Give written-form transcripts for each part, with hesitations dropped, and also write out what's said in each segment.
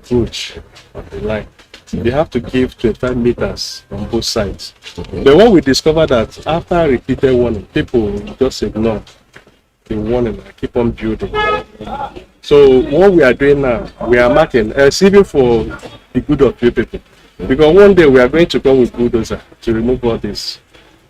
approach of the line. They have to give 25 meters on both sides. But when we discovered that after repeated warning, people just ignore the warning and keep on building. So what we are doing now, we are marking, even for the good of few people. Because one day we are going to come with bulldozer to remove all this,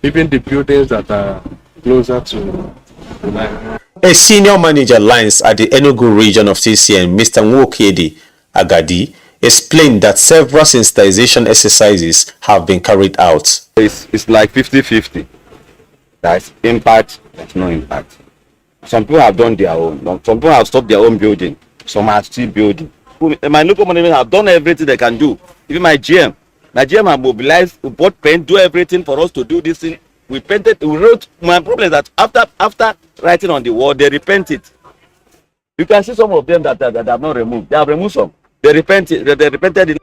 even the buildings that are closer to the line. A senior manager lines at the Enugu region of TCN, Mr. Nwokedi Agadi, explained that several sensitization exercises have been carried out. It's like 50-50. That's impact, there's no impact. Some people have done their own. Some people have stopped their own building. Some are still building. My local management have done everything they can do. Even my GM have mobilized, we bought paint, do everything for us to do this thing. We painted, we wrote. My problem is that after writing on the wall, they repented. You can see some of them that have not removed. They have removed some. They repented. They repented.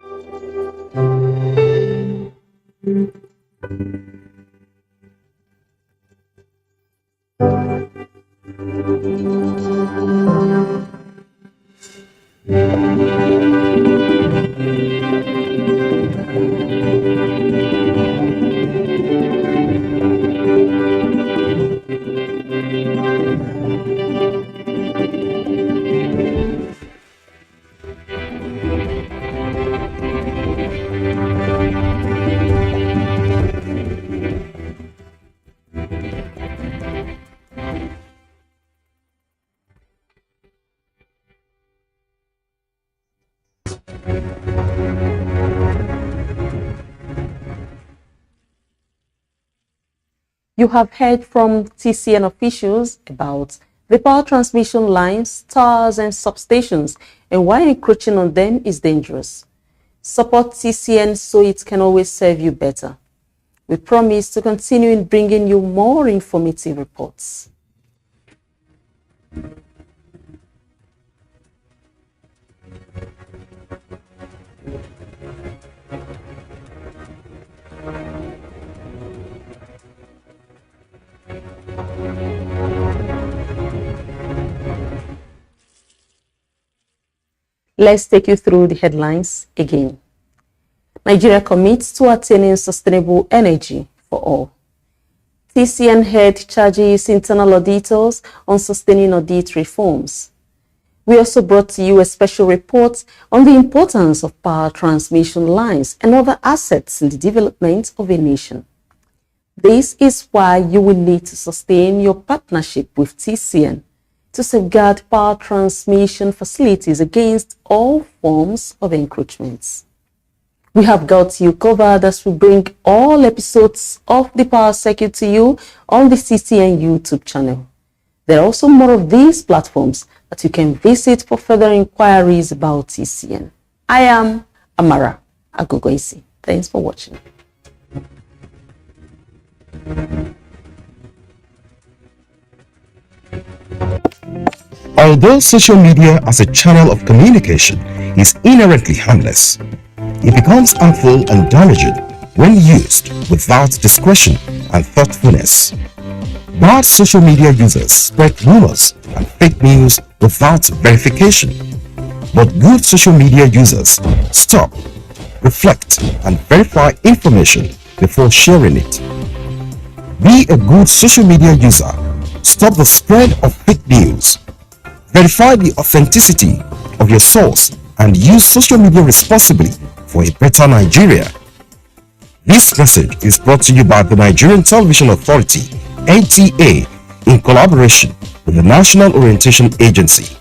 You have heard from TCN officials about the power transmission lines, towers and substations and why encroaching on them is dangerous. Support TCN so it can always serve you better. We promise to continue in bringing you more informative reports. Let's take you through the headlines again. Nigeria commits to attaining sustainable energy for all. TCN head charges internal auditors on sustaining audit reforms. We also brought to you a special report on the importance of power transmission lines and other assets in the development of a nation. This is why you will need to sustain your partnership with TCN to safeguard power transmission facilities against all forms of encroachments. We have got you covered as we bring all episodes of the Power Circuit to you on the TCN YouTube channel. There are also more of these platforms that you can visit for further inquiries about TCN. I am Amara Agogoisi. Thanks for watching. Although social media as a channel of communication is inherently harmless, it becomes harmful and damaging when used without discretion and thoughtfulness. Bad social media users spread rumors and fake news without verification. But good social media users stop, reflect, and verify information before sharing it. Be a good social media user. Stop the spread of fake news. Verify the authenticity of your source and use social media responsibly for a better Nigeria. This message is brought to you by the Nigerian Television Authority, NTA, in collaboration with the National Orientation Agency.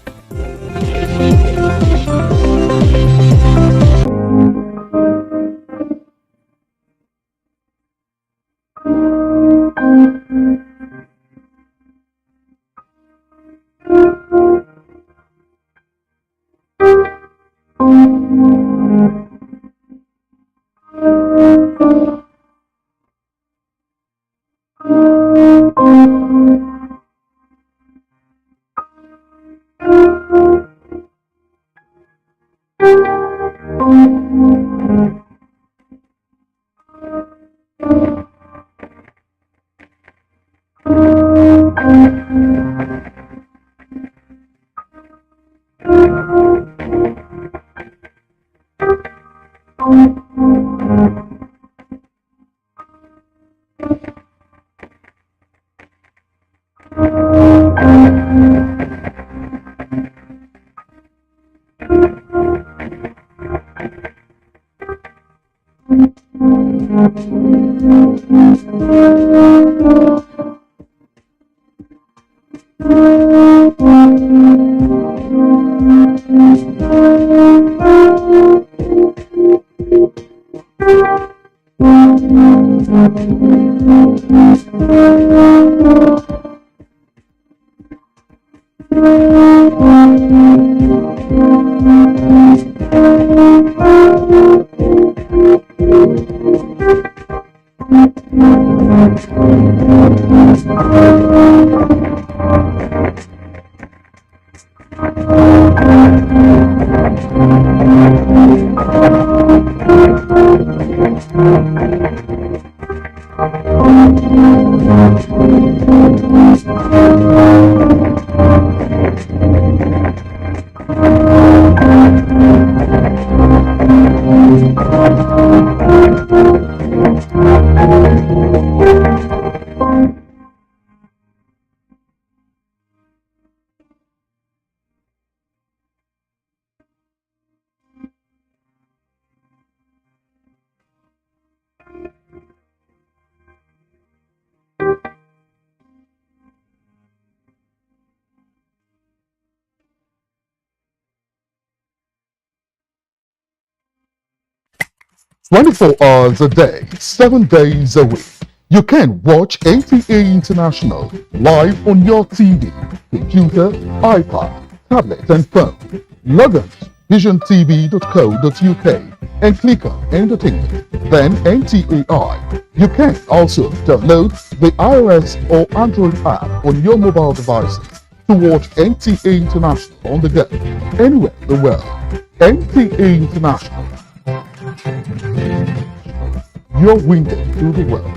"24 hours a day, 7 days a week. You can watch NTA International live on your TV, computer, iPad, tablet and phone. Log on to visiontv.co.uk and click on Entertainment, then NTAI. You can also download the iOS or Android app on your mobile devices to watch NTA International on the go, anywhere in the world. NTA International, your window to the world.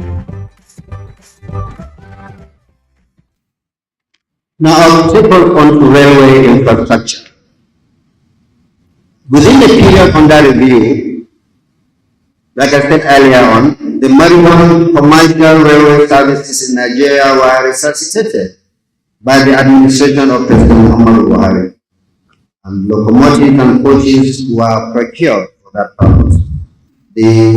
Now I'll take on to railway infrastructure. Within the period under review, like I said earlier on, the maritime commercial railway services in Nigeria were resuscitated by the administration of President Muhammadu Buhari, and locomotives and coaches were procured for that purpose. The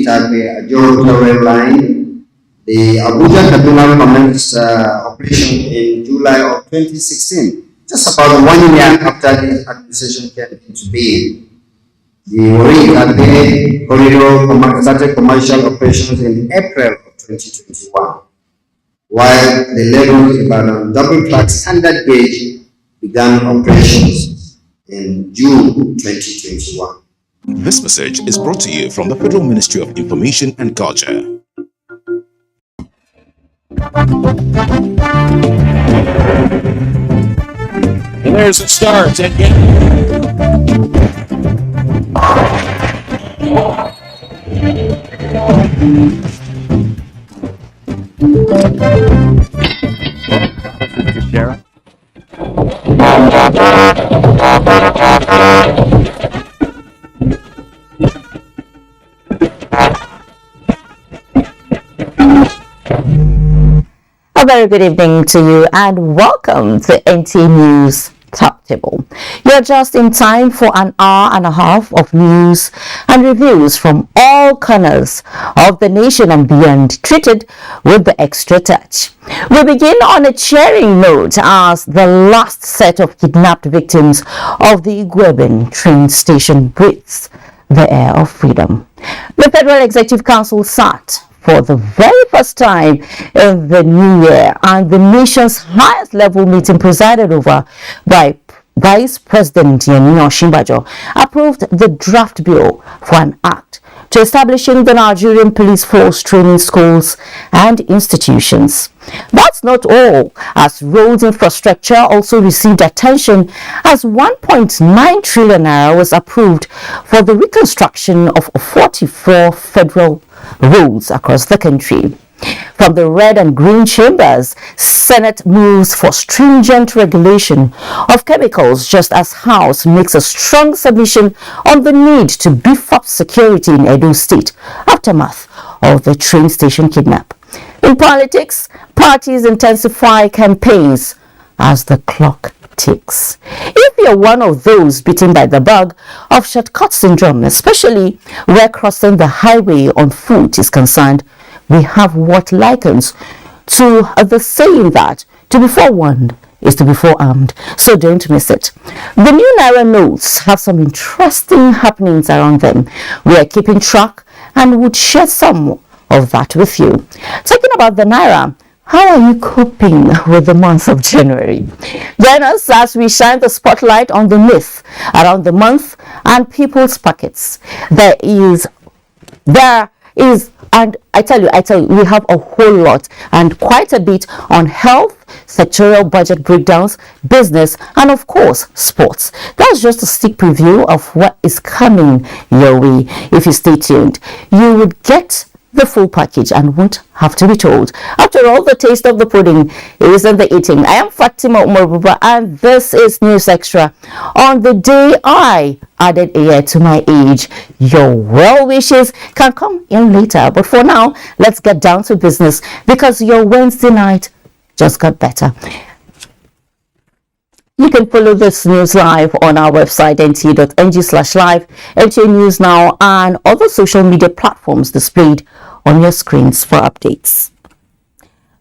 Abuja rail line, the Abuja Kaduna commenced operation in July of 2016, just about 1 year after the acquisition came into being. The Wari corridor started commercial operations in April of 2021, while the Lagos-Ibadan double track standard gauge began operations in June 2021. This message is brought to you from the Federal Ministry of Information and Culture. And there's the start. A very good evening to you and welcome to NTA News Top Table. You're just in time for an hour and a half of news and reviews from all corners of the nation and beyond, treated with the extra touch. We begin on a cheering note as the last set of kidnapped victims of the Igweben train station breathes the air of freedom. The Federal Executive Council sat for the very first time in the new year, and the nation's highest level meeting presided over by Vice President Yemi Osinbajo approved the draft bill for an act to establishing the Nigerian police force training schools and institutions. That's not all, as roads infrastructure also received attention as 1.9 trillion naira was approved for the reconstruction of 44 federal roads across the country. From the red and green chambers, Senate moves for stringent regulation of chemicals, just as House makes a strong submission on the need to beef up security in Edo State, aftermath of the train station kidnap. In politics, parties intensify campaigns as the clock ticks. If you're one of those bitten by the bug of shortcut syndrome, especially where crossing the highway on foot is concerned, we have what likens to the saying that to be forewarned is to be forearmed, so don't miss it. The new Naira notes have some interesting happenings around them. We are keeping track and would share some of that with you. Talking about the Naira, how are you coping with the month of January? Join us as we shine the spotlight on the myth around the month and people's pockets. There is, and I tell you, we have a whole lot and quite a bit on health, sectorial budget breakdowns, business, and of course, sports. That's just a sneak preview of what is coming your way. If you stay tuned, you would get the full package and won't have to be told. After all, the taste of the pudding is in the eating. I am Fatima Umaruba and this is News Extra. On the day I added a year to my age, your well wishes can come in later. But for now, let's get down to business because your Wednesday night just got better. You can follow this news live on our website nta.ng/live, NTA News Now, and other social media platforms displayed on your screens for updates.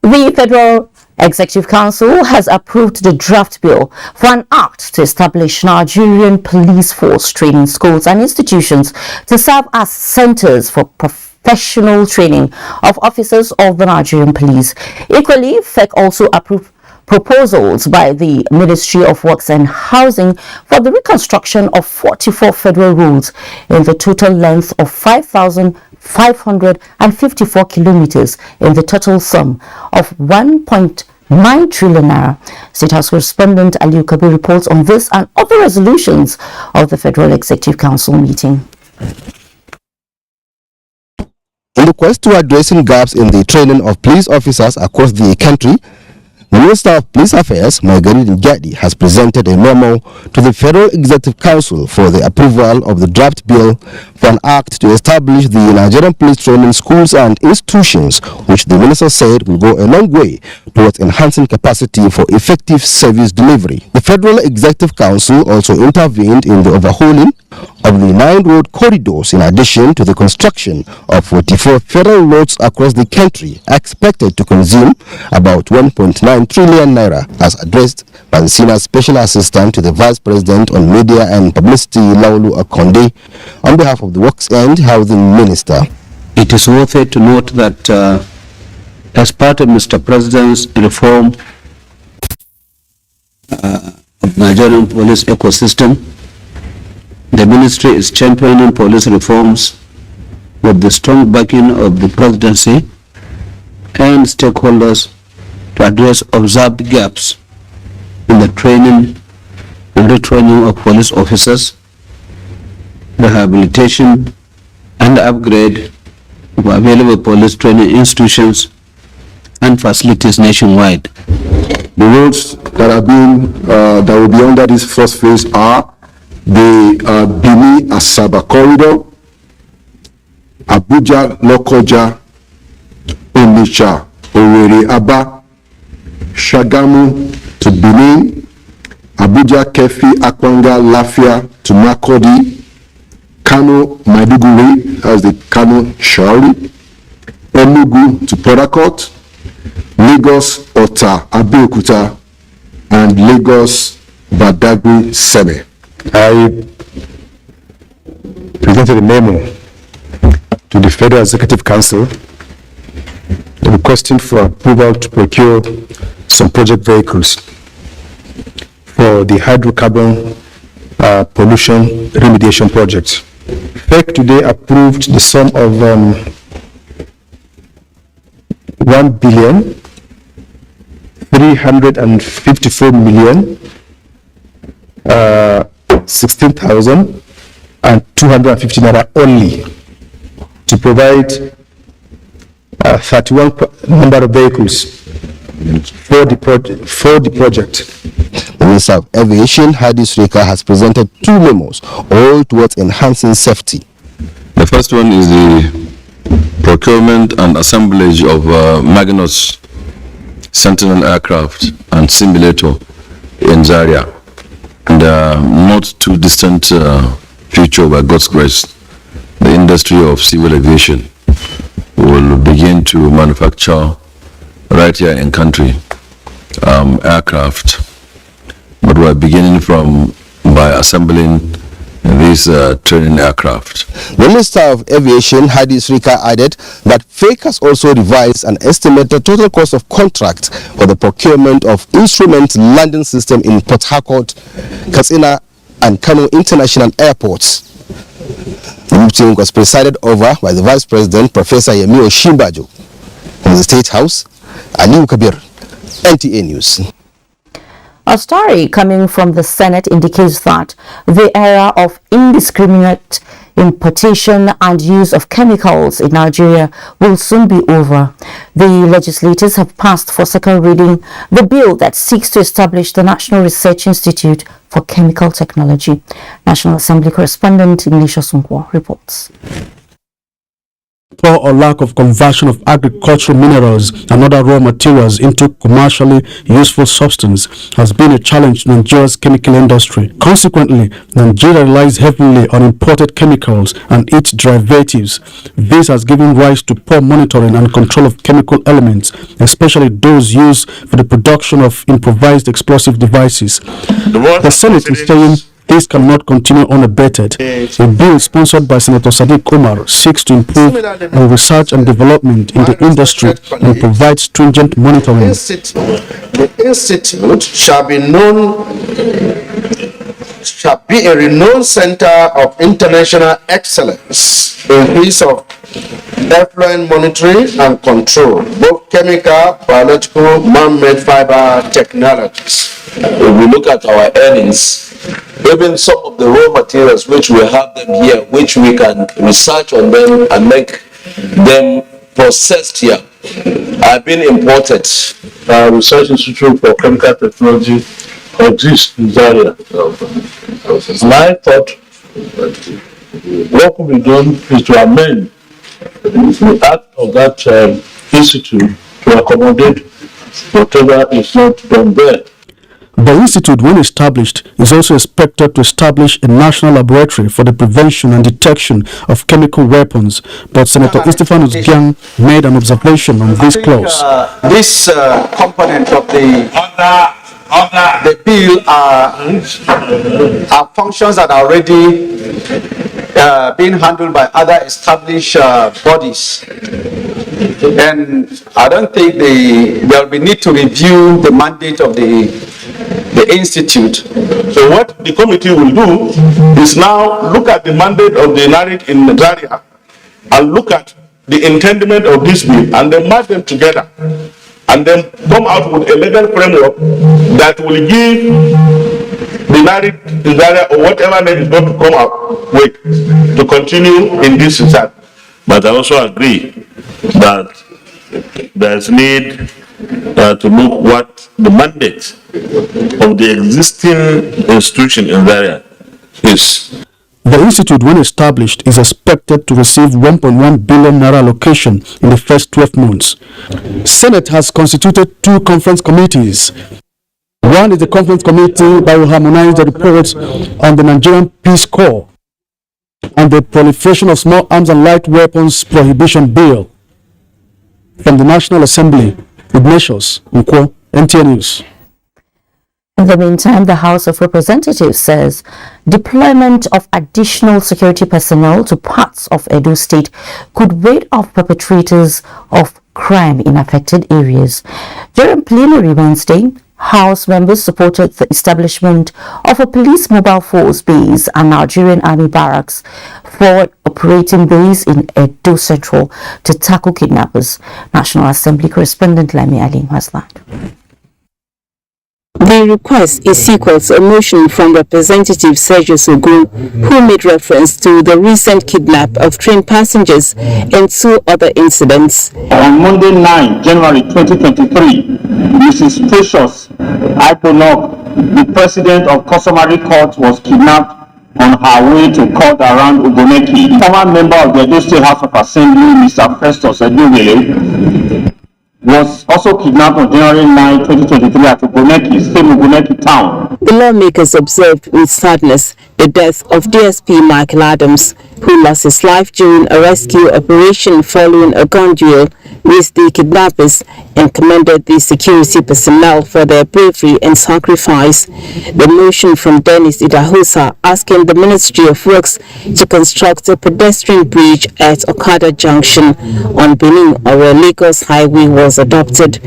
The Federal Executive Council has approved the draft bill for an act to establish Nigerian police force training schools and institutions to serve as centers for professional training of officers of the Nigerian police. Equally, FEC also approved proposals by the Ministry of Works and Housing for the reconstruction of 44 federal roads in the total length of 5,554 kilometers in the total sum of 1.9 trillion naira. State House correspondent Aliu Kabir reports on this and other resolutions of the Federal Executive Council meeting. In the quest to addressing gaps in the training of police officers across the country, Minister of Police Affairs, Margaret Njadi, has presented a memo to the Federal Executive Council for the approval of the draft bill for an act to establish the Nigerian police training schools and institutions, which the minister said will go a long way towards enhancing capacity for effective service delivery. The Federal Executive Council also intervened in the overhauling of the 9 road corridors in addition to the construction of 44 federal roads across the country, expected to consume about 1.9 trillion naira, as addressed by the Senior Special Assistant to the Vice President on Media and Publicity, Laulu Akonde, on behalf of the Works and Housing Minister. It is worth it to note that as part of Mr. President's reform of Nigerian police ecosystem, the ministry is championing police reforms with the strong backing of the presidency and stakeholders to address observed gaps in the training and retraining of police officers, rehabilitation and upgrade of available police training institutions and facilities nationwide. The roads that will be under this first phase are the Benin Asaba corridor, Abuja Lokoja, Onitsha, Owerri Aba, Shagamu to Benin, Abuja Kefi Akwanga Lafia to Makurdi, Kano Maiduguri as the Kano Shauri, Enugu to Port Harcourt, Lagos Ota Abeokuta, and Lagos Badagry Seme. I presented a memo to the Federal Executive Council requesting for approval to procure some project vehicles for the hydrocarbon pollution remediation project. FEC today approved the sum of 1,354,016,250 naira only to provide 31 number of vehicles for the project. The Minister of Aviation, Hadi Srika, has presented 2 memos, all towards enhancing safety. The first one is the procurement and assemblage of Magnus Sentinel aircraft and simulator in Zaria. And not too distant future, by God's grace, the industry of civil aviation will begin to manufacture right here in country aircraft. But we're beginning by assembling these training aircraft. The Minister of Aviation, Hadi Srika, added that FAKE has also revised and estimated the total cost of contract for the procurement of instrument landing system in Port Harcourt, Katsina and Kano international airports. The meeting was presided over by the Vice President, Professor Yemi Oshimbajo. From the State House, Aliu Kabir, NTA News. A story coming from the Senate indicates that the era of indiscriminate importation and use of chemicals in Nigeria will soon be over. The legislators have passed for second reading the bill that seeks to establish the National Research Institute for Chemical Technology. National Assembly correspondent Ignatius Nkwo reports. Poor or lack of conversion of agricultural minerals and other raw materials into commercially useful substance has been a challenge to Nigeria's chemical industry. Consequently, Nigeria relies heavily on imported chemicals and its derivatives. This has given rise to poor monitoring and control of chemical elements, especially those used for the production of improvised explosive devices. The Senate is saying this cannot continue unabated. A bill sponsored by Senator Sadiq Umar seeks to improve research and development in the industry and provide stringent monitoring. The institute shall be a renowned center of international excellence in fields of effluent monitoring and control, both chemical, biological, man-made fiber technologies. If we look at our earnings, even some of the raw materials which we have them here, which we can research on them and make them processed here, have been imported. Our Research Institute for Chemical Technology exists in Zaria. My thought, what could be done is to amend the act of that institute to accommodate whatever is not done there. The institute, when established, is also expected to establish a national laboratory for the prevention and detection of chemical weapons. But Senator Istifanus Gyang made an observation on this clause. This component of the bill are functions that are already being handled by other established bodies. And I don't think there will be need to review the mandate of the institute. So what the committee will do is now look at the mandate of the NARIC in Zaria and look at the intendment of this bill and then match them together and then come out with a legal framework that will give the NARIC in Zaria or whatever name is going to come out with to continue in this research. But I also agree that there is need to look what the mandate of the existing institution in Zaria is. The institute, when established, is expected to receive 1.1 billion naira allocation in the first 12 months. Senate has constituted 2 conference committees. One is the conference committee that will harmonize the reports on the Nigerian Peace Corps and the proliferation of small arms and light weapons prohibition bill. From the National Assembly, Ignatius Nkwo, NTA News. In the meantime, the House of Representatives says deployment of additional security personnel to parts of Edo State could ward off perpetrators of crime in affected areas. During plenary Wednesday, House members supported the establishment of a police mobile force base and Nigerian Army barracks forward operating base in Edo Central to tackle kidnappers. National Assembly correspondent Lami Ali has that. The request is sequel to a motion from Representative Sergio Sogun, who made reference to the recent kidnap of train passengers and 2 other incidents. On Monday 9 January 2023, Mrs. Precious Iponok, the president of Customary Court, was kidnapped on her way to court around Ugoneki. Former member of the Edo State House of Assembly, Mr. Festus Edugele, was also kidnapped on January 9, 2023 at Ugoneki, same Ugoneki town. The lawmakers observed with sadness the death of DSP Michael Adams, who lost his life during a rescue operation following a gun duel with the kidnappers, and commended the security personnel for their bravery and sacrifice. The motion from Dennis Idahosa asking the Ministry of Works to construct a pedestrian bridge at Okada Junction on Benin-Ore Lagos Highway was adopted.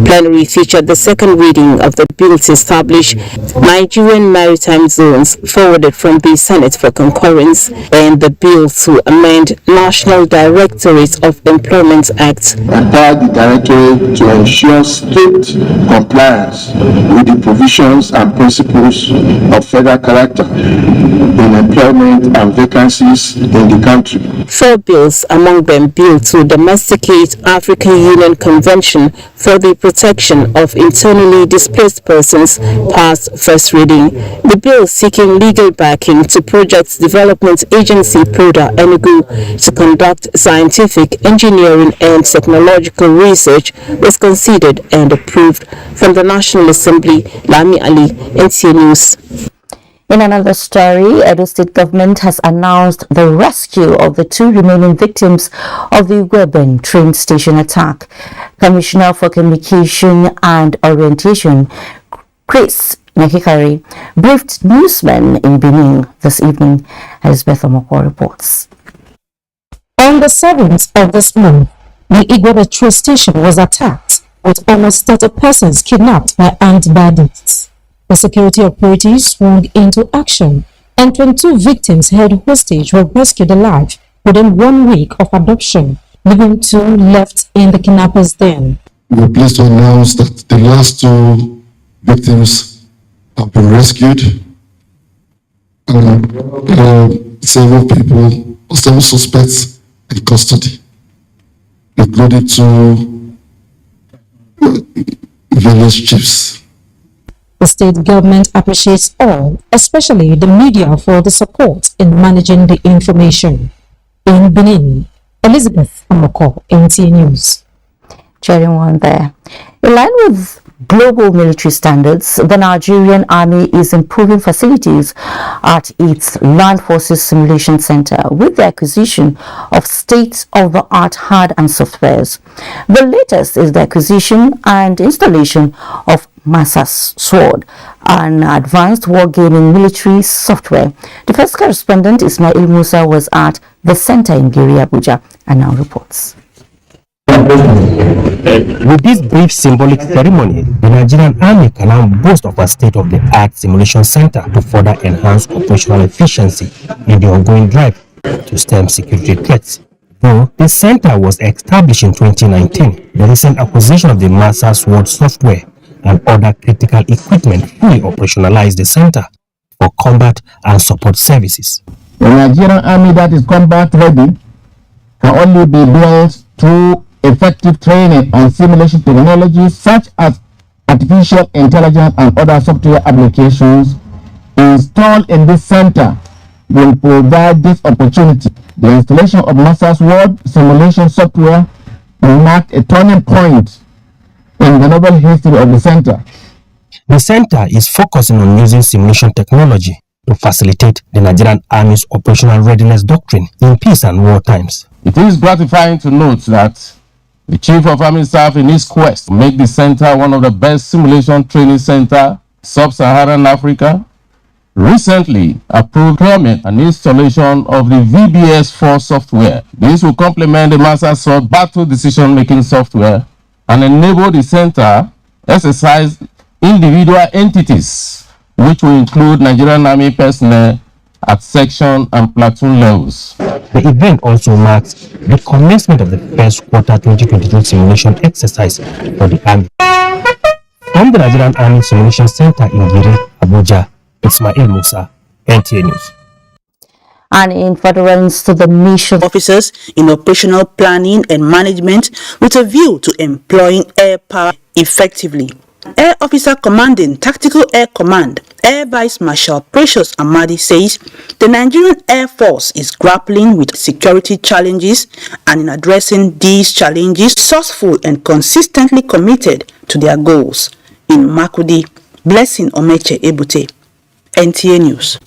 Plenary featured the second reading of the bill to establish Nigerian maritime zones forwarded from the Senate for concurrence, and the bill to amend National Directorate of Employment Act. Empower the Directorate to ensure strict compliance with the provisions and principles of federal character in employment and vacancies in the country. 4 bills, among them Bill to domesticate African Union Convention for the Protection of Internally Displaced Persons, passed first reading. The bill seeking legal backing to Project Development Agency PRODA Enugu to conduct scientific, engineering and technological research was considered and approved. From the National Assembly, Lami Ali, NTA News. In another story, Edo State government has announced the rescue of the 2 remaining victims of the Ugweben train station attack. Commissioner for Communication and Orientation, Chris Nyakikari, briefed newsmen in Benin this evening. Elizabeth Omoko reports. On the 7th of this month, the Igwebe train station was attacked, with almost 30 persons kidnapped by armed bandits. The security operatives swung into action, and 22 victims held hostage were rescued alive within 1 week of adoption, leaving 2 left in the kidnappers' den. We are pleased to announce that the last 2 victims have been rescued, and several suspects in custody, including 2 village chiefs. The state government appreciates all, especially the media, for the support in managing the information. In Benin, Elizabeth Amoko, NTA News. Sharing one there. In line with global military standards, the Nigerian Army is improving facilities at its Land Forces Simulation Center with the acquisition of state-of-the-art hard and softwares. The latest is the acquisition and installation of Masa's Sword, an advanced wargaming military software. The first correspondent, Ismail Musa, was at the center in Giri, Abuja, and now reports. With this brief symbolic ceremony, the Nigerian Army can now boast of a state-of-the-art simulation center to further enhance operational efficiency in the ongoing drive to stem security threats. Though the center was established in 2019, the recent acquisition of the Master Sword software and other critical equipment fully operationalized the center for combat and support services. The Nigerian Army that is combat ready can only be built through effective training on simulation technologies such as artificial intelligence and other software applications installed in this center will provide this opportunity. The installation of Master's Word simulation software will mark a turning point in the novel history of the center. The center is focusing on using simulation technology to facilitate the Nigerian Army's operational readiness doctrine in peace and war times. It is gratifying to note that the Chief of Army Staff, in his quest to make the center one of the best simulation training centers sub-Saharan Africa, recently approved procurement and installation of the VBS4 software. This will complement the Master Sword battle decision-making software and enable the center exercise individual entities, which will include Nigerian Army personnel at section and platoon levels. The event also marks the commencement of the first quarter 2022 simulation exercise for the Army. From the Nigerian Army Simulation Center in Giri, Abuja, Ismail Musa, NTA News. And in furtherance to the mission officers in operational planning and management with a view to employing air power effectively. Air Officer Commanding Tactical Air Command, Air Vice Marshal Precious Amadi says the Nigerian Air Force is grappling with security challenges and in addressing these challenges, resourceful and consistently committed to their goals. In Makudi, Blessing Omeche Ebute, NTA News.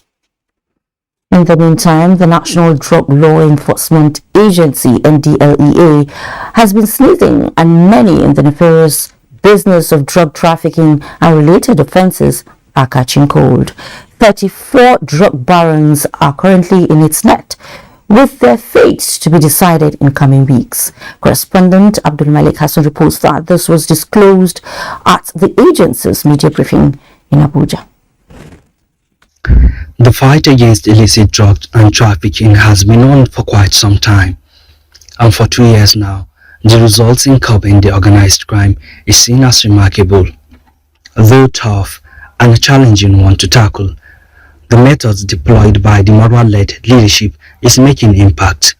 In the meantime, the National Drug Law Enforcement Agency, NDLEA, has been sleuthing and many in the nefarious business of drug trafficking and related offences are catching cold. 34 drug barons are currently in its net, with their fate to be decided in coming weeks. Correspondent Abdul Malik Hassan reports that this was disclosed at the agency's media briefing in Abuja. The fight against illicit drugs and trafficking has been on for quite some time, and for 2 years now, the results in curbing the organized crime is seen as remarkable. Though tough and a challenging one to tackle, the methods deployed by the Marwa-led leadership is making impact.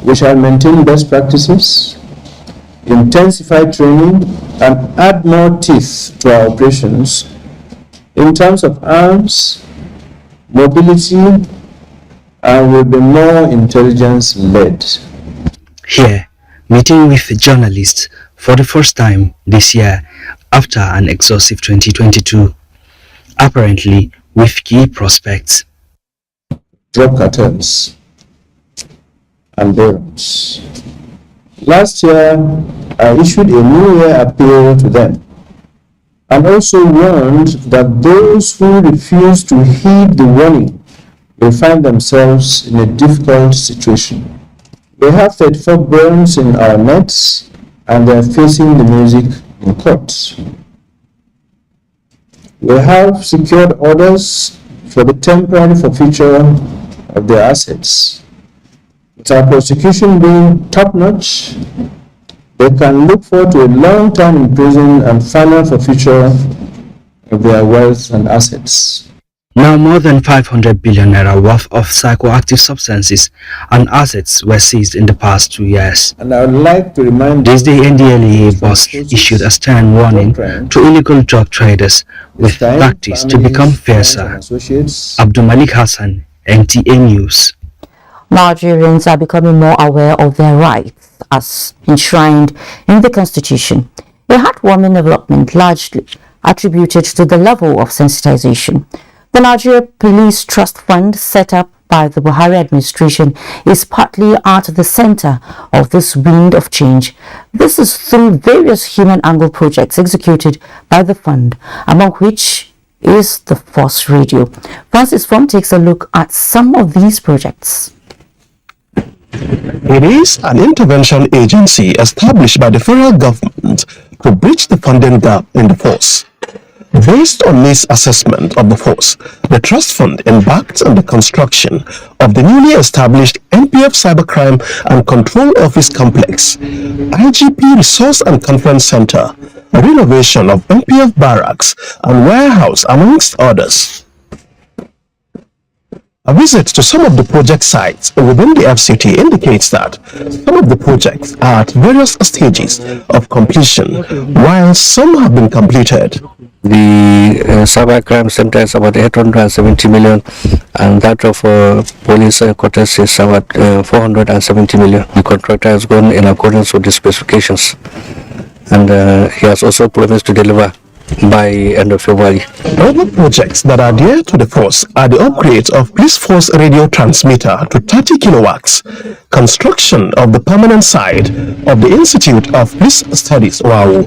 We shall maintain best practices, intensify training, and add more teeth to our operations in terms of arms, mobility, and will be more intelligence-led. Here, meeting with journalists for the first time this year after an exhaustive 2022, apparently with key prospects. Drug cartels and barons. Last year, I issued a New Year appeal to them and also warned that those who refuse to heed the warning will find themselves in a difficult situation. We have 34 barons in our nets and they are facing the music in court. We have secured orders for the temporary forfeiture of their assets. With our prosecution being top-notch, they can look forward to a long time in prison and final forfeiture of their wealth and assets. Now more than 500 billion naira worth of psychoactive substances and assets were seized in the past 2 years. And I would like to remind this day NDLEA boss issued a stern warning to illegal drug traders with practice to become fiercer. Abdul Malik Hassan, NTA News. Nigerians are becoming more aware of their rights as enshrined in the Constitution, a heartwarming development largely attributed to the level of sensitization. The Nigeria Police Trust Fund, set up by the Buhari administration, is partly at the center of this wind of change. This is through various human angle projects executed by the fund, among which is the Force Radio. Francis Fong takes a look at some of these projects. It is an intervention agency established by the federal government to bridge the funding gap in the force. Based on this assessment of the force, the Trust Fund embarked on the construction of the newly established NPF Cybercrime and Control Office Complex, IGP Resource and Conference Center, a renovation of NPF Barracks and warehouse, amongst others. A visit to some of the project sites within the FCT indicates that some of the projects are at various stages of completion, while some have been completed. The cybercrime center is about 870 million, and that of police quarters is about 470 million. The contractor has gone in accordance with the specifications, and he has also promised to deliver by end of February. Other projects that are dear to the force are the upgrade of Police Force radio transmitter to 30 kilowatts, construction of the permanent side of the Institute of Police Studies (WAU),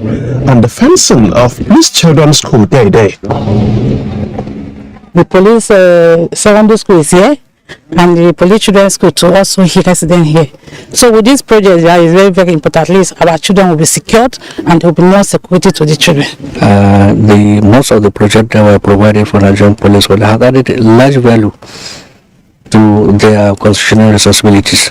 and the fencing of Police Children's School Day. The police secondary school is here, and the police children's school to also here resident here. So with this project, that is very, very important. At least our children will be secured and there will be more security to the children. Most of the projects that were provided for Nigerian police will have added large value to their constitutional responsibilities.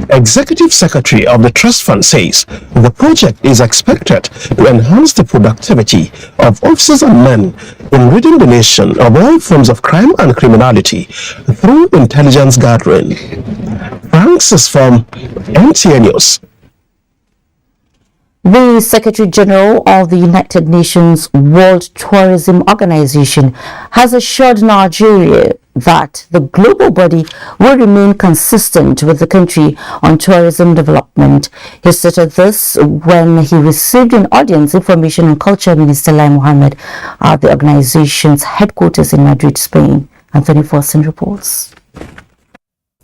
Executive Secretary of the Trust Fund says the project is expected to enhance the productivity of officers and men in ridding the nation of all forms of crime and criminality through intelligence gathering. Thanks is from NTA News. The Secretary General of the United Nations World Tourism Organization has assured Nigeria that the global body will remain consistent with the country on tourism development. He stated this when he received an audience Information and Culture Minister Lai Mohammed at the organization's headquarters in Madrid, Spain. Anthony Forson reports.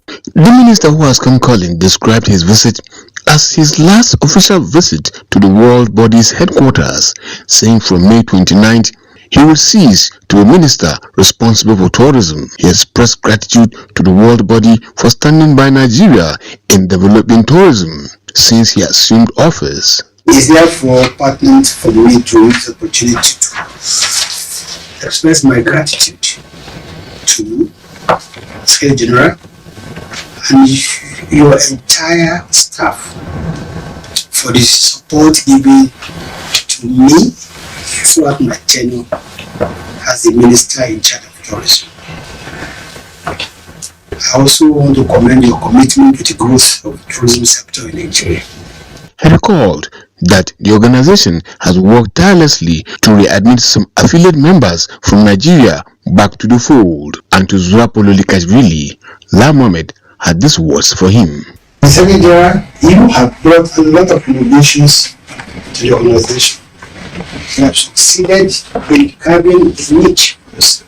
The minister who has come calling described his visit as his last official visit to the world body's headquarters, saying from May 29th he will cease to be minister responsible for tourism. He expressed gratitude to the world body for standing by Nigeria in developing tourism since he assumed office. It is therefore pertinent for me to use the opportunity to express my gratitude to Secretary General and your entire staff for the support given to me throughout my tenure as the minister in charge of tourism. I also want to commend your commitment to the growth of the tourism sector in Nigeria. He recalled that the organization has worked tirelessly to readmit some affiliate members from Nigeria back to the fold, and to Zwapolo Likashvili, Lai Mohammed had these words for him. Secretary General, you have brought a lot of innovations to the organization. You have succeeded in carving a niche for yourself.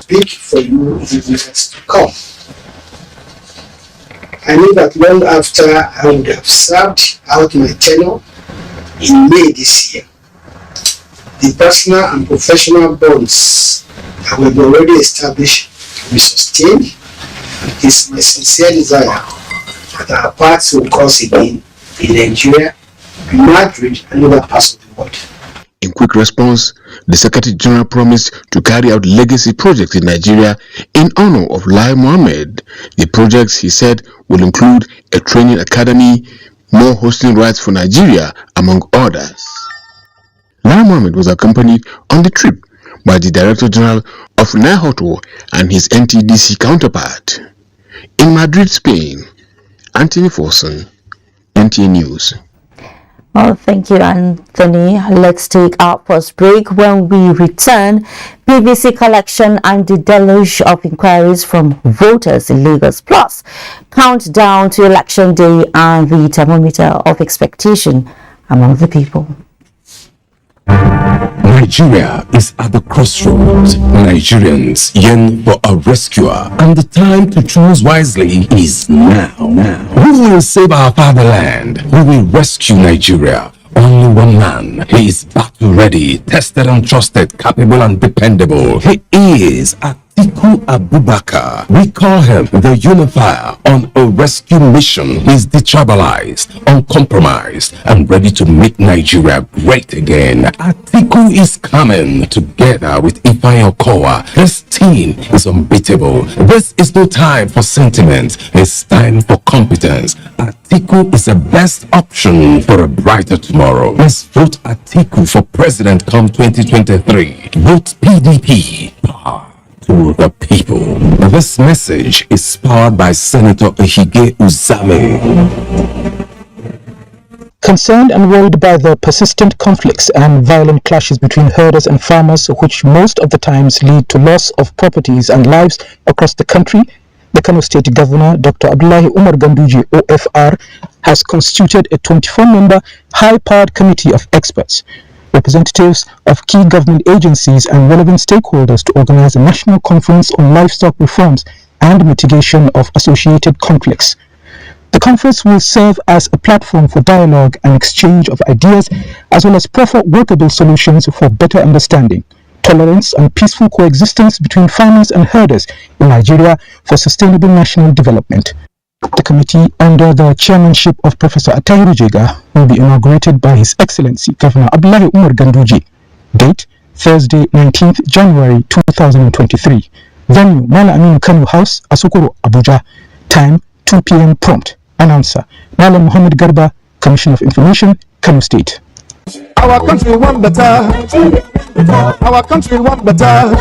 Speak for you in the years to come. I know that long after I would have served out my tenure in May this year, the personal and professional bonds that were already established will be sustained. It is my sincere desire that our paths will cross again in Nigeria, in Madrid, and other parts of the world. In quick response, the Secretary General promised to carry out legacy projects in Nigeria in honor of Lai Mohammed. The projects, he said, will include a training academy, more hosting rights for Nigeria, among others. Lai Mohammed was accompanied on the trip by the Director General of NIHOTO and his NTDC counterpart. In Madrid, Spain, Anthony Forson, NTA News. Well, thank you, Anthony. Let's take our first break. When we return, PVC collection and the deluge of inquiries from voters in Lagos, plus countdown to election day and the thermometer of expectation among the people. Nigeria is at the crossroads. Nigerians yearn for a rescuer, and the time to choose wisely is now. Who will save our fatherland? Who will rescue Nigeria? Only one man. He is battle ready, tested and trusted, capable and dependable. He is Atiku Abubakar. We call him the unifier on a rescue mission. He's detribalized, uncompromised, and ready to make Nigeria great again. Atiku is coming together with Ifeanyi Okowa. This team is unbeatable. This is no time for sentiment. It's time for competence. Atiku is the best option for a brighter tomorrow. Let's vote Atiku for president come 2023. Vote PDP. To the people. This message is powered by Senator Ehige Uzame. Concerned and worried by the persistent conflicts and violent clashes between herders and farmers, which most of the times lead to loss of properties and lives across the country, the Kano State Governor, Dr. Abdullahi Umar Ganduje, OFR, has constituted a 24-member high-powered committee of experts, representatives of key government agencies and relevant stakeholders to organize a national conference on livestock reforms and mitigation of associated conflicts. The conference will serve as a platform for dialogue and exchange of ideas, as well as proffer workable solutions for better understanding, tolerance, and peaceful coexistence between farmers and herders in Nigeria for sustainable national development. The committee, under the chairmanship of Professor Atahiru Jega, will be inaugurated by His Excellency Governor Abdullahi Umar Ganduje. Date, Thursday, 19th January 2023. Venue, Mala Aminu Kanu House, Asokoro, Abuja. Time, 2 p.m. prompt. Announcer Malam Muhammad Garba, Commissioner of Information, Kano State. Our country want better. Our country want better.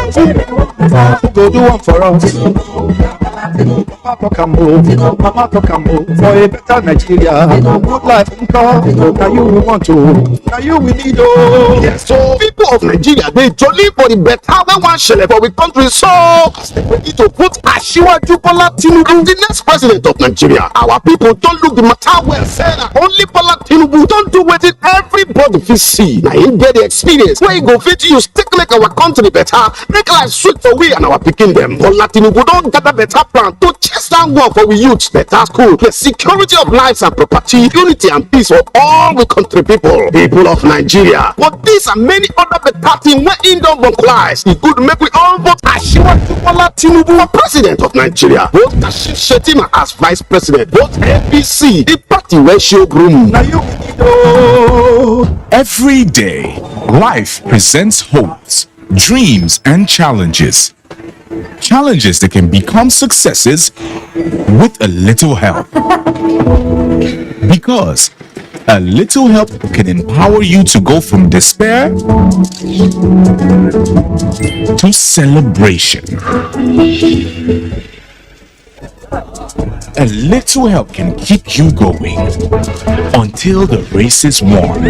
Go do one for us. Mama talk and move. Mama talk and move for a better Nigeria. Good life in God. Now you we want to. Now you we need. Oh, yes. So people of Nigeria, they jolly for the better. We want shele for we country. So we need to put Asiwaju Bola Tinubu as the next president of Nigeria. Our people don't look the matter well. Say only Bola Tinubu don't do what everybody fit see. Now he get the experience where he go fit use take make our country better, make life sweet for we and our pikin them. Bola Tinubu don't gather better plan to chase down work for we youth, better school, the security of lives and property, unity and peace for all we country people of Nigeria. But these and many other better things where in don't vocalize. It could make we all vote Asiwaju Bola Tinubu for president of Nigeria. Vote Kashim Shettima as vice president. Vote APC, the party where show groom. Now you know. Every day, life presents hopes, dreams, and challenges. Challenges that can become successes with a little help. Because a little help can empower you to go from despair to celebration. A little help can keep you going until the race is won.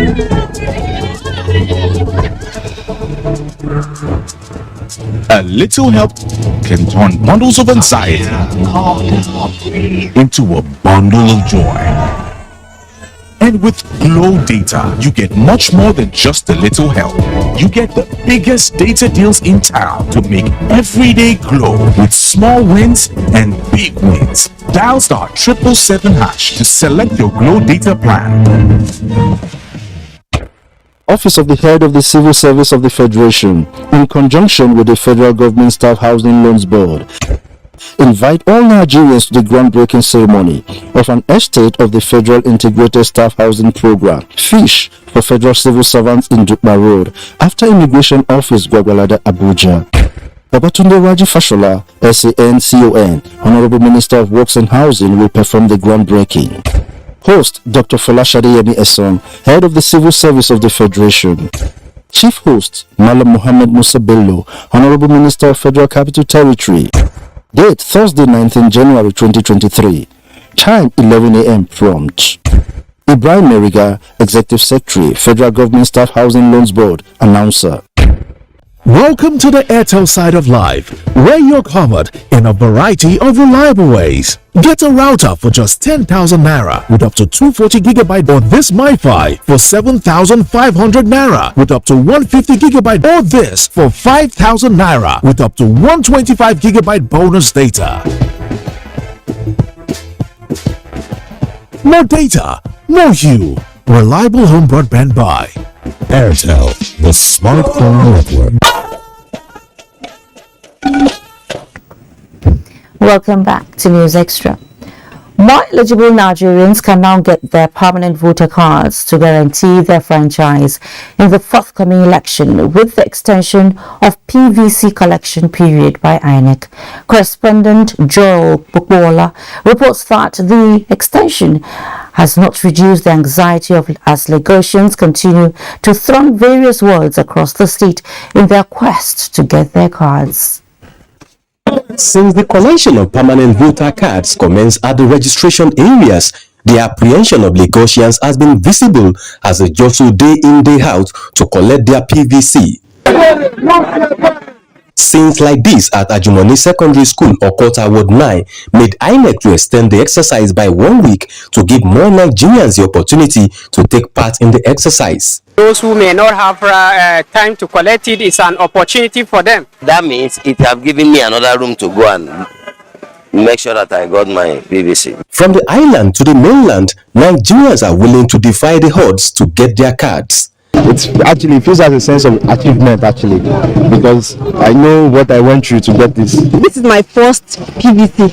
A little help can turn bundles of anxiety into a bundle of joy. And with Glow Data, you get much more than just a little help. You get the biggest data deals in town to make every day glow with small wins and big wins. Dial *777# to select your Glow Data plan. Office of the Head of the Civil Service of the Federation, in conjunction with the Federal Government Staff Housing Loans Board, invite all Nigerians to the groundbreaking ceremony of an estate of the Federal Integrated Staff Housing Program, FISH, for federal civil servants in Dukma Road, after Immigration Office, Gwagwalada, Abuja. Babatunde Raji Fashola, SAN-CON, Honorable Minister of Works and Housing, will perform the groundbreaking. Host, Dr. Folashade Yemi Esson, Head of the Civil Service of the Federation. Chief Host, Malam Muhammad Musa Bello, Honorable Minister of Federal Capital Territory. Date, Thursday, 19 January 2023. Time, 11 a.m. prompt. Ibrahim Meriga, Executive Secretary, Federal Government Staff Housing Loans Board, Announcer. Welcome to the Airtel side of life, where you're covered in a variety of reliable ways. Get a router for just 10,000 naira with up to 240 gigabyte, or this MiFi for 7,500 naira with up to 150 gigabyte, or this for 5,000 naira with up to 125 gigabyte bonus data. More data, more you. Reliable home broadband by Airtel, the smartphone network. Welcome back to News Extra. More eligible Nigerians can now get their permanent voter cards to guarantee their franchise in the forthcoming election with the extension of PVC collection period by INEC. Correspondent Joel Bukwola reports that the extension has not reduced the anxiety as Lagosians continue to throng various wards across the state in their quest to get their cards. Since the collection of permanent voter cards commenced at the registration areas, the apprehension of Lagosians has been visible as they jostle day in, day out to collect their PVC. Scenes like this at Ajumoni Secondary School, Okota Ward 9, made INEC to extend the exercise by 1 week to give more Nigerians the opportunity to take part in the exercise. Those who may not have time to collect it, it's an opportunity for them. That means it have given me another room to go and make sure that I got my PVC. From the island to the mainland, Nigerians are willing to defy the odds to get their cards. It feels as a sense of achievement, actually, because I know what I went through to get this. This is my first PVC,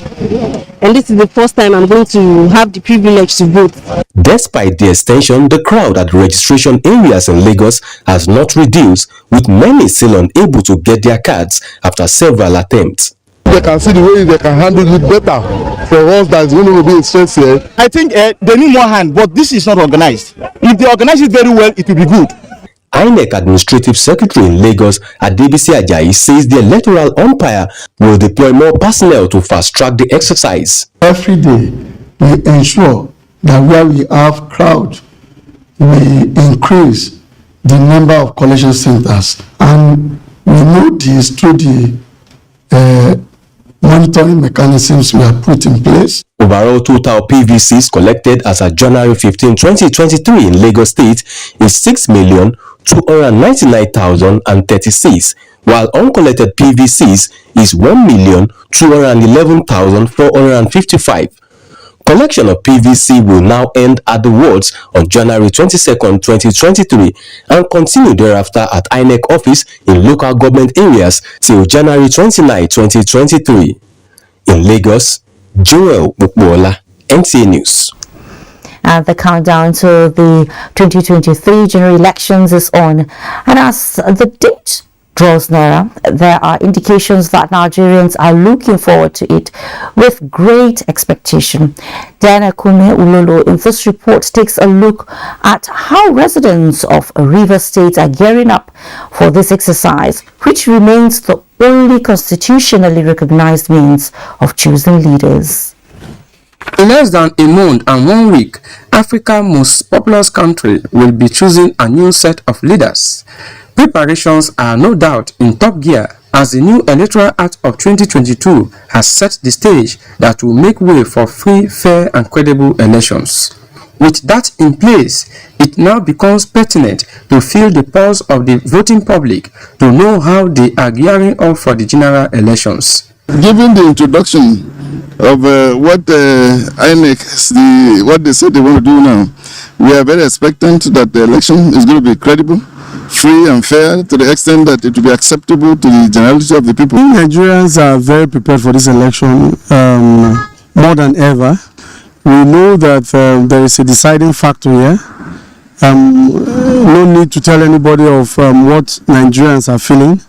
and this is the first time I'm going to have the privilege to vote. Despite the extension, the crowd at registration areas in Lagos has not reduced, with many still unable to get their cards after several attempts. They can see the way they can handle it better for us that's going to be in stress here. I think they need more hand, but this is not organized. If they organize it very well, it will be good. INEC Administrative Secretary in Lagos, Adebisi Ajayi, says the electoral umpire will deploy more personnel to fast-track the exercise. Every day, we ensure that where we have crowd, we increase the number of collection centers, and we know this through the monitoring mechanisms we have put in place. Overall total PVCs collected as of January 15, 2023 in Lagos State is 6,299,036, while uncollected PVCs is 1,211,455. Collection of PVC will now end at the wards on January 22, 2023 and continue thereafter at INEC office in local government areas till January 29, 2023. In Lagos, Joel Bukbola, NTA News. The countdown to the 2023 general elections is on, and as the date draws nearer, there are indications that Nigerians are looking forward to it with great expectation. Diana Kume Ulolo in this report takes a look at how residents of River State are gearing up for this exercise, which remains the only constitutionally recognized means of choosing leaders. In less than a month and 1 week, Africa's most populous country will be choosing a new set of leaders. Preparations are no doubt in top gear as the new Electoral Act of 2022 has set the stage that will make way for free, fair and credible elections. With that in place, it now becomes pertinent to feel the pulse of the voting public to know how they are gearing up for the general elections. Given the introduction of what INEC, what they said they want to do now, we are very expectant that the election is going to be credible, free and fair to the extent that it will be acceptable to the generality of the people. Nigerians are very prepared for this election more than ever. We know that there is a deciding factor here. No need to tell anybody of what Nigerians are feeling.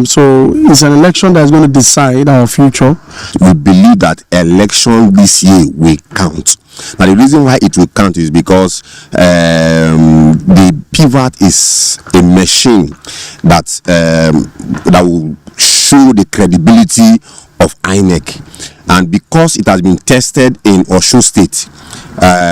So it's an election that is going to decide our future. We believe that election this year will count. Now the reason why it will count is because the pivot is a machine that that will show the credibility of INEC, and because it has been tested in Osun State,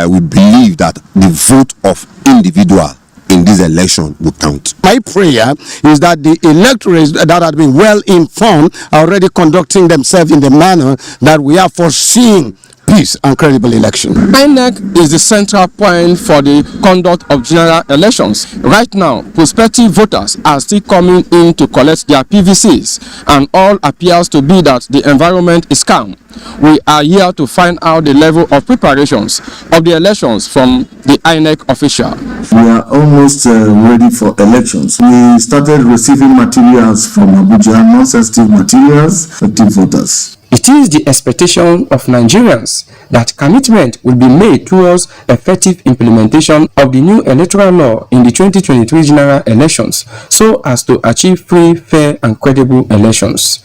we believe that the vote of individual in this election will count. My prayer is that the electorates that have been well informed are already conducting themselves in the manner that we are foreseeing peace and credible election. INEC is the central point for the conduct of general elections. Right now, prospective voters are still coming in to collect their PVCs, and all appears to be that the environment is calm. We are here to find out the level of preparations of the elections from the INEC official. We are almost ready for elections. We started receiving materials from Abuja, non-sensitive materials, effective voters. It is the expectation of Nigerians that commitment will be made towards effective implementation of the new electoral law in the 2023 general elections so as to achieve free, fair and credible elections.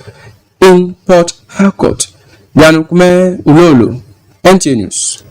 In Port Harcourt, Yanukume Ulolo, NTA News.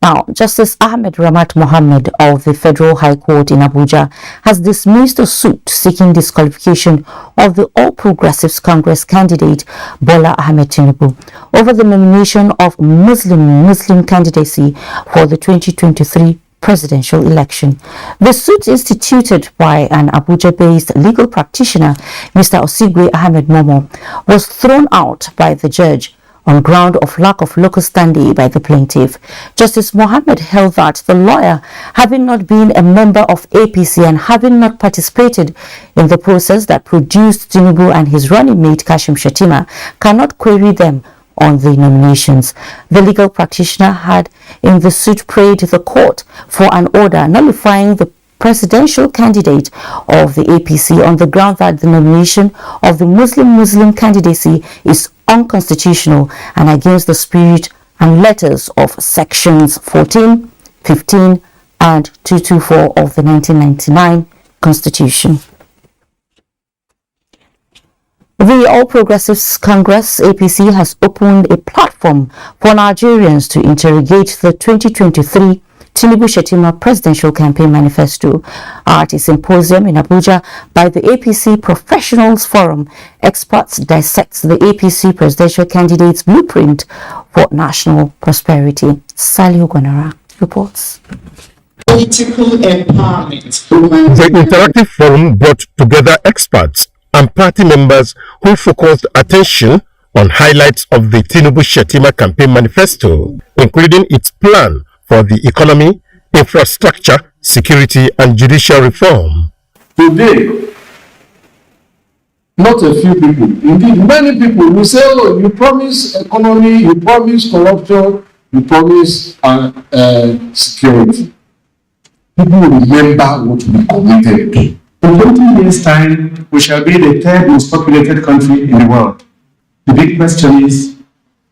Now, Justice Ahmed Ramat Mohammed of the Federal High Court in Abuja has dismissed a suit seeking disqualification of the All Progressives Congress candidate Bola Ahmed Tinubu over the nomination of Muslim candidacy for the 2023 presidential election. The suit, instituted by an Abuja-based legal practitioner, Mr. Osigwe Ahmed Momo, was thrown out by the judge on ground of lack of local standing by the plaintiff. Justice Mohammed held that the lawyer, having not been a member of APC and having not participated in the process that produced Tinubu and his running mate Kashim Shettima, cannot query them on the nominations. The legal practitioner had in the suit prayed the court for an order nullifying the presidential candidate of the APC on the ground that the nomination of the Muslim candidacy is unconstitutional and against the spirit and letters of sections 14, 15 and 224 of the 1999 Constitution. The All Progressives Congress (APC) has opened a platform for Nigerians to interrogate the 2023 Tinubu-Shettima Presidential Campaign Manifesto. At a symposium in Abuja by the APC Professionals Forum, experts dissect the APC presidential candidate's blueprint for national prosperity. Saliu Gonara reports. Political empowerment. The interactive forum brought together experts and party members who focused attention on highlights of the Tinubu-Shettima campaign manifesto, including its plan for the economy, infrastructure, security, and judicial reform. Today, not a few people, indeed many people will say, oh, you promise economy, you promise corruption, you promise security. People will remember what we committed to. In 20 years' time, we shall be the third most populated country in the world. The big question is,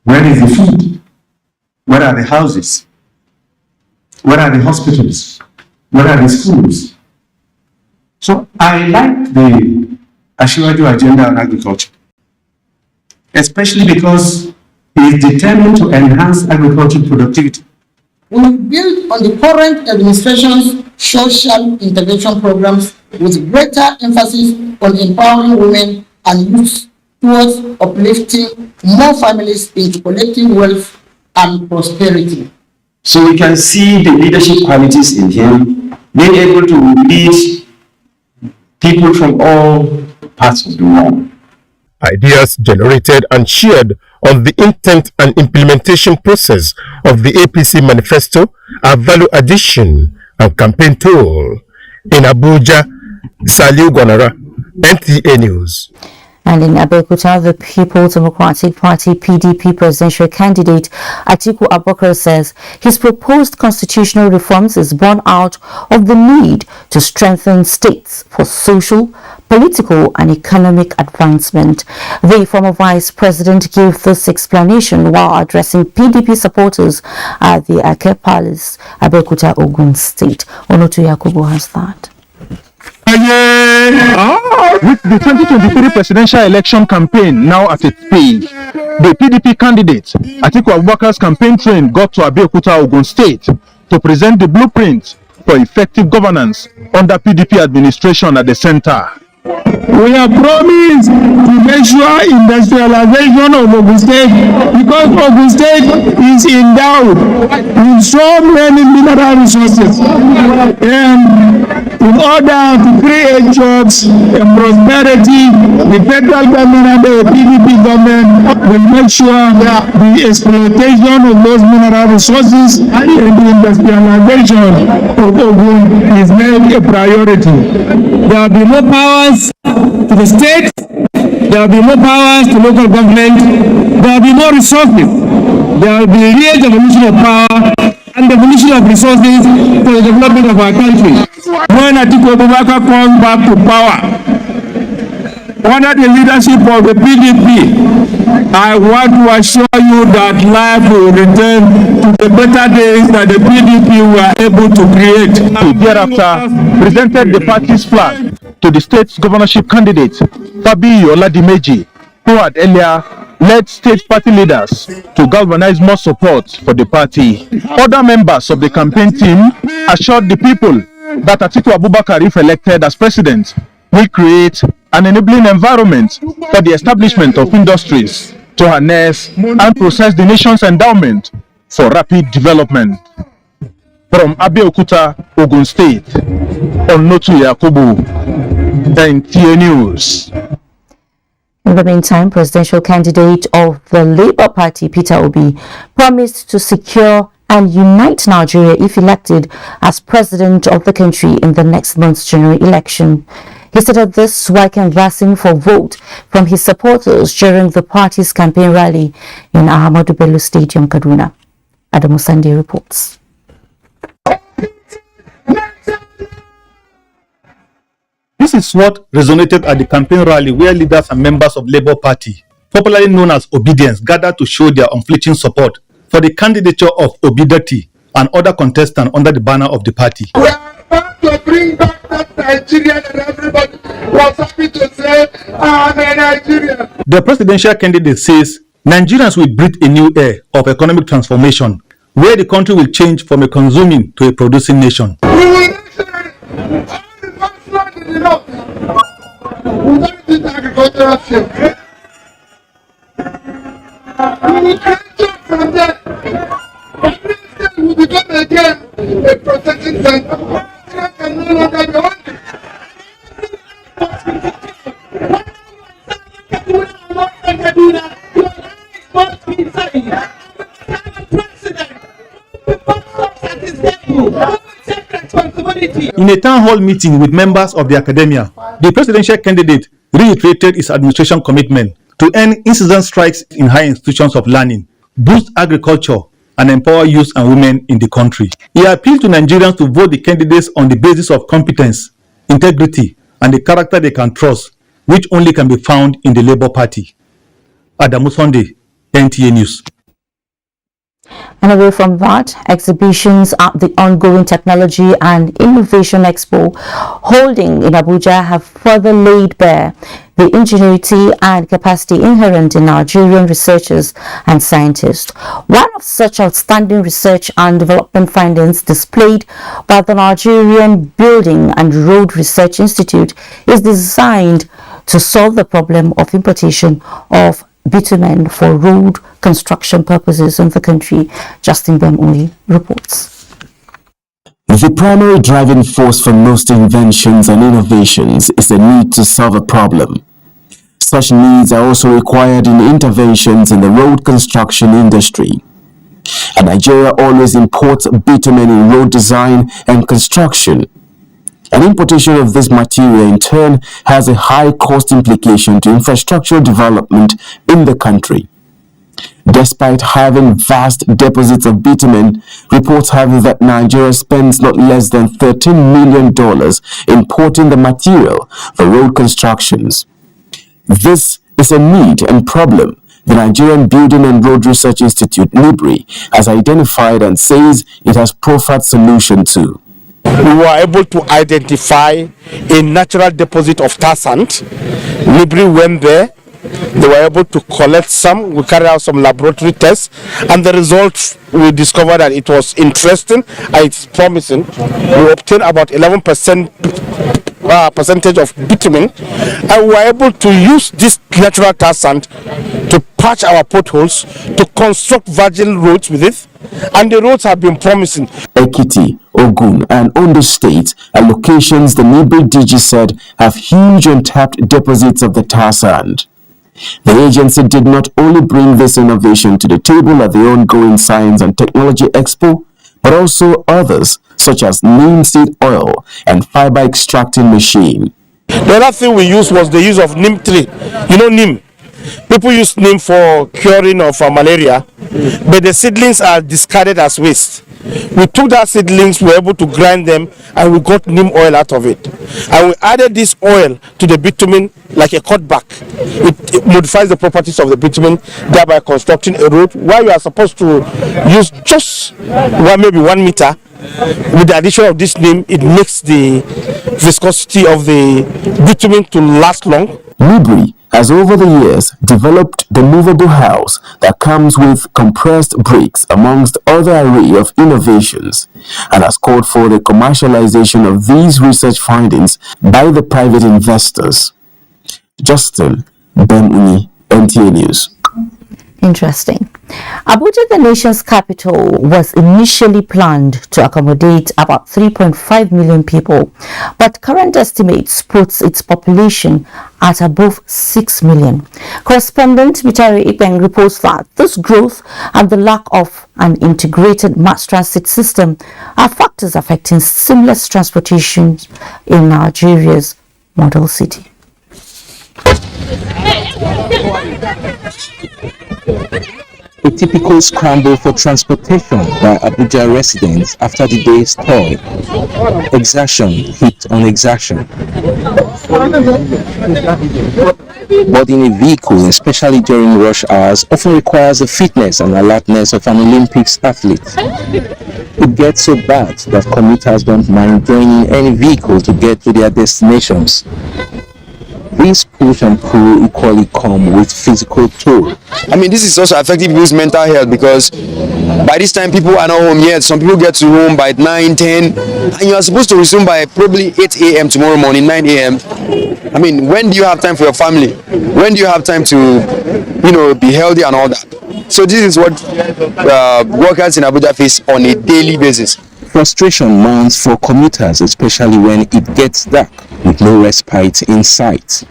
where is the food? Where are the houses? Where are the hospitals? Where are the schools? So I like the Ashiwaju agenda on agriculture, especially because it is determined to enhance agricultural productivity. We will build on the current administration's social intervention programs with greater emphasis on empowering women and youth towards uplifting more families into collective wealth and prosperity. So we can see the leadership qualities in him, being able to lead people from all parts of the world. Ideas generated and shared on the intent and implementation process of the APC manifesto are value addition and campaign tool. In Abuja, Saliu Gonara, NTA News. And in Abeokuta, the People's Democratic Party (PDP) presidential candidate Atiku Abubakar says his proposed constitutional reforms is born out of the need to strengthen states for social, political and economic advancement. The former vice president gave this explanation while addressing PDP supporters at the Ake Palace, Abeokuta, Ogun State. Onoto Yakubu has that. With the 2023 presidential election campaign now at its peak, the PDP candidate Atiku Abubakar's campaign train got to Abeokuta, Ogun State to present the blueprint for effective governance under PDP administration at the center. We have promised to make sure industrialization of Ogun State, because Ogun State is endowed with so many mineral resources, and in order to create jobs and prosperity, the federal government and the PDP government will make sure the exploitation of those mineral resources and the industrialization of Ogun is made a priority. There will be more powers to the state, there will be more powers to local government, there will be more resources, there will be real devolution of power and devolution of resources for the development of our country. When Atiku Abubakar comes back to power, under the leadership of the PDP, I want to assure you that life will return to the better days that the PDP were able to create. Thereafter, presented the party's flag to the state's governorship candidate, Fabi Oladimeji, who had earlier led state party leaders to galvanize more support for the party. Other members of the campaign team assured the people that Atiku Abubakar, if elected as president, will create an enabling environment for the establishment of industries to harness and process the nation's endowment for rapid development. From Abeokuta, Ogun State, Onoto Yakubu, NTA News. In the meantime, presidential candidate of the Labour Party, Peter Obi, promised to secure and unite Nigeria if elected as president of the country in the next month's general election. He stated this while canvassing for vote from his supporters during the party's campaign rally in Ahmadu Bello Stadium, Kaduna. Adamu Sunday reports. This is what resonated at the campaign rally where leaders and members of Labour Party, popularly known as Obedience, gathered to show their unflinching support for the candidature of Obidati, and other contestants under the banner of the party. We are about to bring back that Nigerian, and everybody was happy to say, I'm a Nigerian. The presidential candidate says Nigerians will breathe a new air of economic transformation, where the country will change from a consuming to a producing nation. We will nationally, all the vast land in the north, without this agricultural field. We will create jobs from there. Every state will become again a processing center. Nigeria can no longer be hungry. In a town hall meeting with members of the academia, the presidential candidate reiterated his administration commitment to end incessant strikes in higher institutions of learning, boost agriculture, and empower youth and women in the country. He appealed to Nigerians to vote the candidates on the basis of competence, integrity, and the character they can trust, which only can be found in the Labour Party. Adamu Sunday, NTA News. And away from that, exhibitions at the ongoing Technology and Innovation Expo holding in Abuja have further laid bare the ingenuity and capacity inherent in Nigerian researchers and scientists. One of such outstanding research and development findings displayed by the Nigerian Building and Road Research Institute is designed to solve the problem of importation of bitumen for road construction purposes in the country. Justin Bemui reports. The primary driving force for most inventions and innovations is the need to solve a problem. Such needs are also required in interventions in the road construction industry. And Nigeria always imports bitumen in road design and construction. An importation of this material in turn has a high cost implication to infrastructure development in the country. Despite having vast deposits of bitumen, reports have that Nigeria spends not less than $13 million importing the material for road constructions. This is a need and problem the Nigerian Building and Road Research Institute, NIBRI, has identified and says it has proffered solution to. We were able to identify a natural deposit of tar sand. NIBRI went there. They were able to collect some. We carried out some laboratory tests, and the results, we discovered that it was interesting and it's promising. We obtained about 11% percentage of bitumen, and we were able to use this natural tar sand to patch our potholes, to construct virgin roads with it, and the roads have been promising. Ekiti, Ogun, and Ondo State are locations the NIBRI DG said have huge untapped deposits of the tar sand. The agency did not only bring this innovation to the table at the ongoing Science and Technology Expo, but also others such as neem seed oil and fiber extracting machine. The other thing we used was the use of neem tree. You know neem. People use neem for curing of malaria, but the seedlings are discarded as waste. We took that seedlings, we were able to grind them, and we got neem oil out of it. And we added this oil to the bitumen like a cutback. It modifies the properties of the bitumen, thereby constructing a road where you are supposed to use just maybe 1 meter. With the addition of this neem, it makes the viscosity of the bitumen to last long. NIBRI has over the years developed the movable house that comes with compressed bricks amongst other array of innovations, and has called for the commercialization of these research findings by the private investors. Justin Bemuni, NTA News. Interesting. Abuja, the nation's capital, was initially planned to accommodate about 3.5 million people, but current estimates puts its population at above 6 million. Correspondent Tertiary reports that this growth and the lack of an integrated mass transit system are factors affecting seamless transportation in Nigeria's model city. A typical scramble for transportation by Abuja residents after the day's toil. Exertion hit on exertion. Boarding a vehicle, especially during rush hours, often requires the fitness and alertness of an Olympics athlete. It gets so bad that commuters don't mind joining any vehicle to get to their destinations. This push and pull equally come with physical toll. I mean, this is also affecting people's mental health because by this time people are not home yet. Some people get to home by 9, 10, and you are supposed to resume by probably 8 a.m. tomorrow morning, 9 a.m. I mean, when do you have time for your family? When do you have time to, be healthy and all that? So this is what workers in Abuja face on a daily basis. Frustration mounts for commuters, especially when it gets dark with no respite in sight.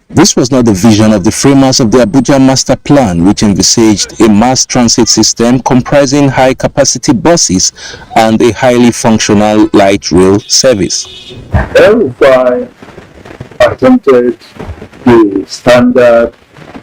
This was not the vision of the framers of the Abuja Master Plan, which envisaged a mass transit system comprising high-capacity buses and a highly functional light rail service. El-Rufai attempted the standard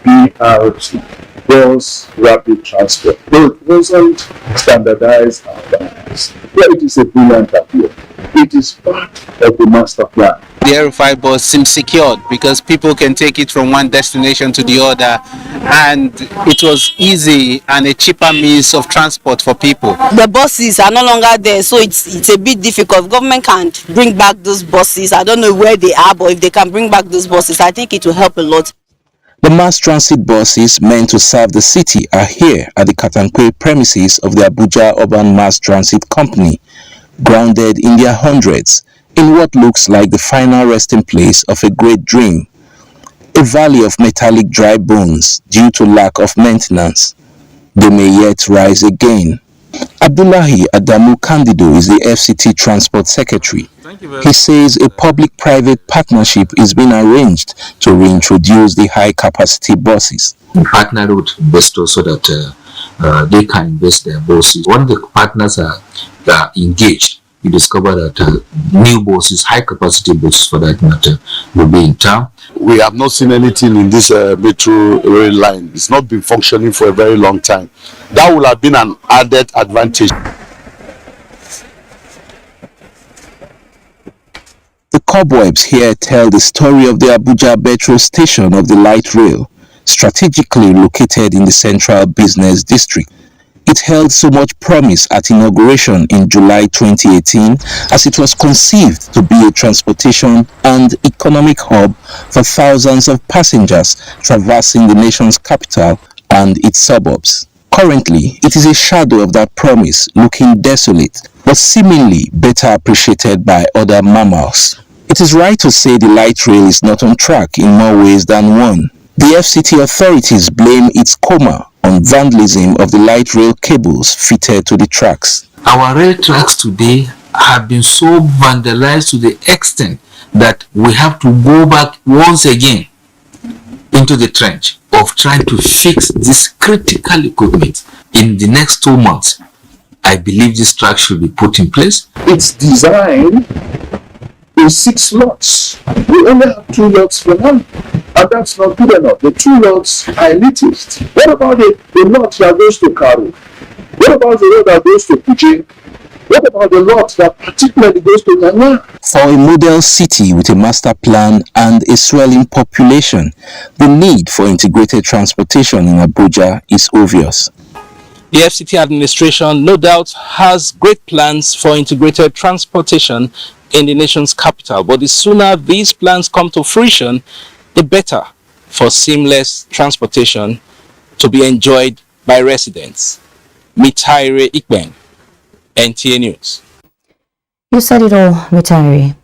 BRT, bus rapid transport, but it wasn't standardized and balanced. Well, it is a brilliant idea. It is part of the master plan. The El-Rufai bus seems secured because people can take it from one destination to the other, and it was easy and a cheaper means of transport for people. The buses are no longer there, so it's a bit difficult. Government can't bring back those buses. I don't know where they are, but if they can bring back those buses, I think it will help a lot. The mass transit buses meant to serve the city are here at the Katankwe premises of the Abuja Urban Mass Transit Company, grounded in their hundreds, in what looks like the final resting place of a great dream, a valley of metallic dry bones due to lack of maintenance. They may yet rise again. Abdullahi Adamu Kandido is the FCT Transport Secretary. He says a public-private partnership is being arranged to reintroduce the high-capacity buses. We partner with investors so that they can invest their buses. When the partners are engaged, you discover that new buses, high-capacity buses for that matter, will be in town. We have not seen anything in this metro rail line. It's not been functioning for a very long time. That would have been an added advantage. The cobwebs here tell the story of the Abuja Metro station of the light rail, strategically located in the central business district. It held so much promise at inauguration in July 2018 as it was conceived to be a transportation and economic hub for thousands of passengers traversing the nation's capital and its suburbs. Currently, it is a shadow of that promise, looking desolate, but seemingly better appreciated by other mammals. It is right to say the light rail is not on track in more ways than one. The FCT authorities blame its coma on vandalism of the light rail cables fitted to the tracks. Our rail tracks today have been so vandalized to the extent that we have to go back once again into the trench of trying to fix this critical equipment. In the next 2 months, I believe this track should be put in place. It's designed in 6 lots. We only have 2 lots for now, and that's not good enough. The 2 lots are elitist. What about the lot that goes to Karu? What about the road that goes to Kuching? What about the lot that particularly goes to Ghana? For a model city with a master plan and a swelling population, the need for integrated transportation in Abuja is obvious. The FCT administration no doubt has great plans for integrated transportation in the nation's capital, but the sooner these plans come to fruition, the better for seamless transportation to be enjoyed by residents. Mitaire Ikben, NTA News. You said it all, Mitaire.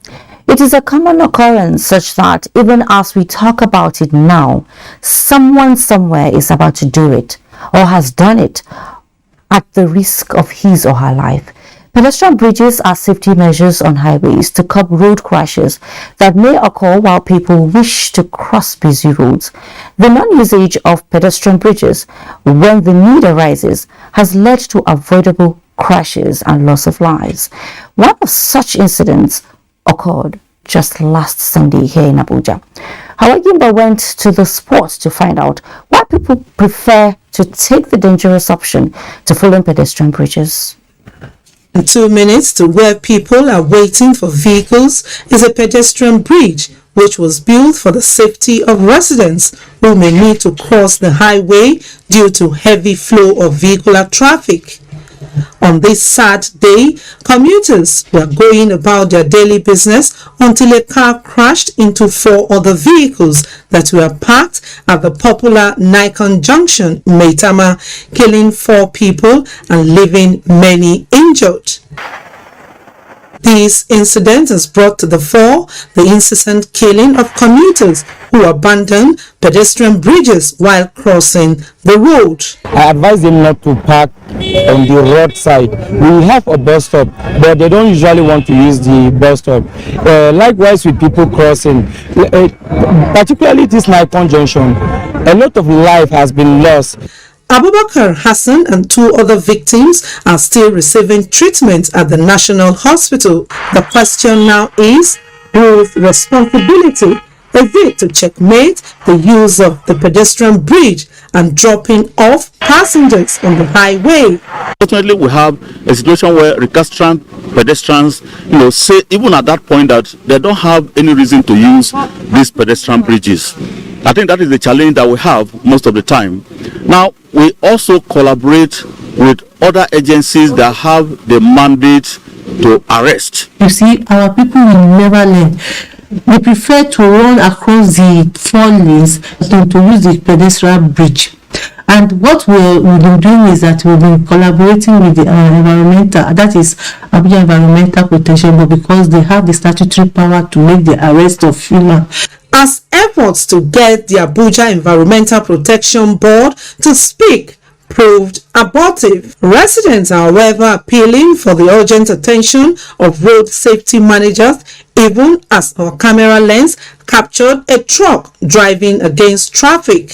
It is a common occurrence such that even as we talk about it now, someone somewhere is about to do it or has done it at the risk of his or her life. Pedestrian bridges are safety measures on highways to curb road crashes that may occur while people wish to cross busy roads. The non-usage of pedestrian bridges when the need arises has led to avoidable crashes and loss of lives. One of such incidents occurred just last Sunday here in Abuja. Hawagimba went to the spot to find out why people prefer to take the dangerous option to following pedestrian bridges. In 2 minutes to where people are waiting for vehicles is a pedestrian bridge which was built for the safety of residents who may need to cross the highway due to heavy flow of vehicular traffic. On this sad day, commuters were going about their daily business until a car crashed into 4 other vehicles that were parked at the popular Nikon Junction, Maitama, killing 4 people and leaving many injured. This incident has brought to the fore the incessant killing of commuters who abandon pedestrian bridges while crossing the road. I advise them not to park on the roadside. We have a bus stop, but they don't usually want to use the bus stop. Likewise with people crossing, particularly this Nikon Junction, a lot of life has been lost. Abubakar Hassan and 2 other victims are still receiving treatment at the National Hospital. The question now is, whose responsibility is it to checkmate the use of the pedestrian bridge and dropping off passengers on the highway? Fortunately, we have a situation where recalcitrant pedestrians, say even at that point that they don't have any reason to use these pedestrian bridges. I think that is the challenge that we have most of the time. Now, we also collaborate with other agencies that have the mandate to arrest. You see, our people will never learn. They prefer to run across the 4 lanes than to use the pedestrian bridge. And what we've been doing is that we've been collaborating with the environmental, that is Abuja Environmental Protection, but because they have the statutory power to make the arrest of human. As efforts to get the Abuja Environmental Protection Board to speak proved abortive, residents are however appealing for the urgent attention of road safety managers, even as our camera lens captured a truck driving against traffic.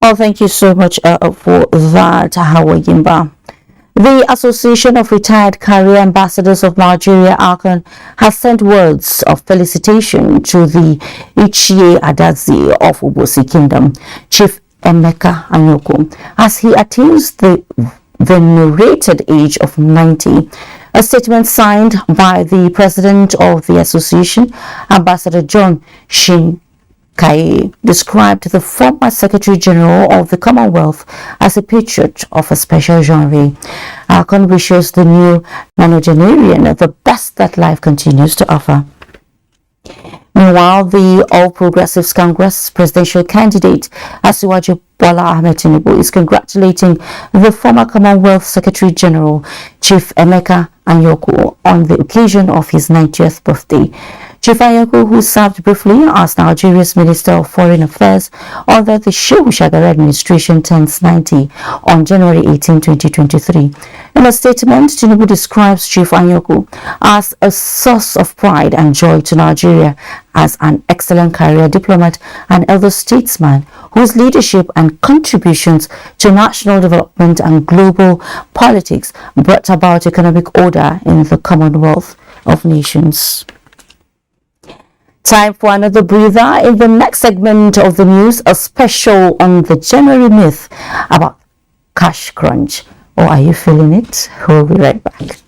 Oh, thank you so much for that, Hawagimba. The Association of Retired Career Ambassadors of Nigeria, ACAN, has sent words of felicitation to the Ichie Adazi of Obosi Kingdom, Chief Emeka Anyoko, as he attains the venerated age of 90. A statement signed by the president of the association, Ambassador John Shin Kaye, described the former Secretary General of the Commonwealth as a patriot of a special genre. ACAN wishes the new nonagenarian the best that life continues to offer. Meanwhile, the All Progressives Congress presidential candidate Asiwaju Bola Ahmed Tinubu is congratulating the former Commonwealth Secretary General Chief Emeka Anyoko on the occasion of his 90th birthday. Chief Anyoko, who served briefly as Nigeria's Minister of Foreign Affairs under the Shehu Shagari administration, turns 90 on January 18, 2023. In a statement, Tinubu describes Chief Anyoko as a source of pride and joy to Nigeria, as an excellent career diplomat and elder statesman whose leadership and contributions to national development and global politics brought about economic order in the Commonwealth of Nations. Time for another breather. In the next segment of the news, a special on the January myth about cash crunch. Or are you feeling it? We'll be right back.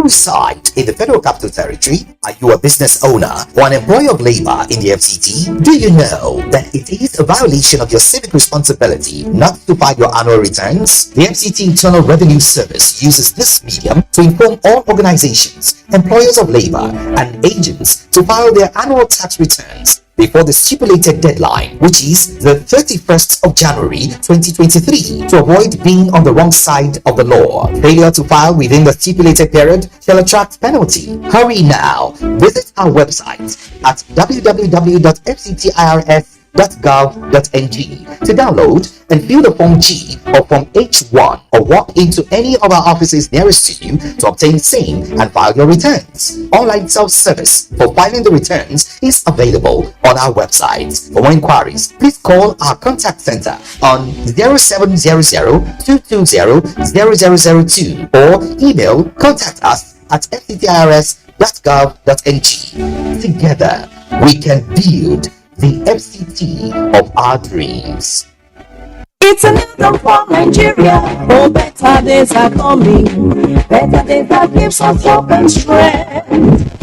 Site in the Federal Capital Territory. Are you a business owner or an employer of labor in the FCT? Do you know that it is a violation of your civic responsibility not to file your annual returns? The FCT Internal Revenue Service uses this medium to inform all organizations, employers of labor, and agents to file their annual tax returns before the stipulated deadline, which is the 31st of January 2023, to avoid being on the wrong side of the law. Failure to file within the stipulated period shall attract penalty. Hurry now. Visit our website at www.fctirs.gov.ng to download and fill the Form G or Form H1 or walk into any of our offices nearest to you to obtain same and file your returns. Online self-service for filing the returns is available on our website. For more inquiries, please call our contact center on 0700-220-0002 or email contact us at fctirs.gov.ng. fct.gov.ng. Together, we can build the FCT of our dreams. It's a new dawn for Nigeria. Oh, better days are coming. Better days that gives us hope and strength.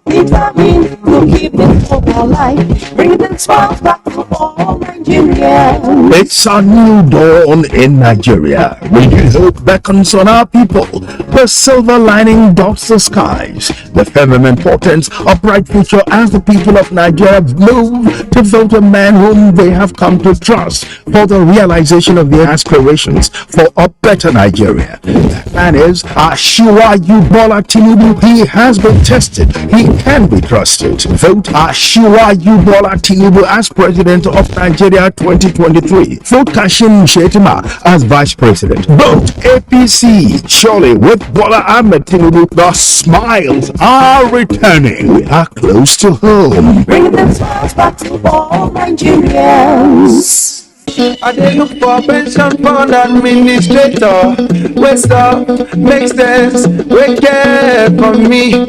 Determined to keep this hope alive, bring the smiles back to all Nigerians. It's a new dawn in Nigeria. Renewed hope beckons on our people. The silver lining dots the skies. The firmament portents a bright future as the people of Nigeria move to vote a man whom they have come to trust for the realization of their aspirations for a better Nigeria. That man is Asiwaju Bola Tinubu. He has been tested. He can be trusted. Vote Asiwaju Bola Tinubu as President of Nigeria 2023. Vote Kashim Shettima as Vice President. Vote APC. Surely with Bola Ahmed Tinubu, the smiles are returning. We are close to home. Bring the smiles back to all Nigerians. I dey look for pension fund administrator. Wey stop, make sense, wey care for me. No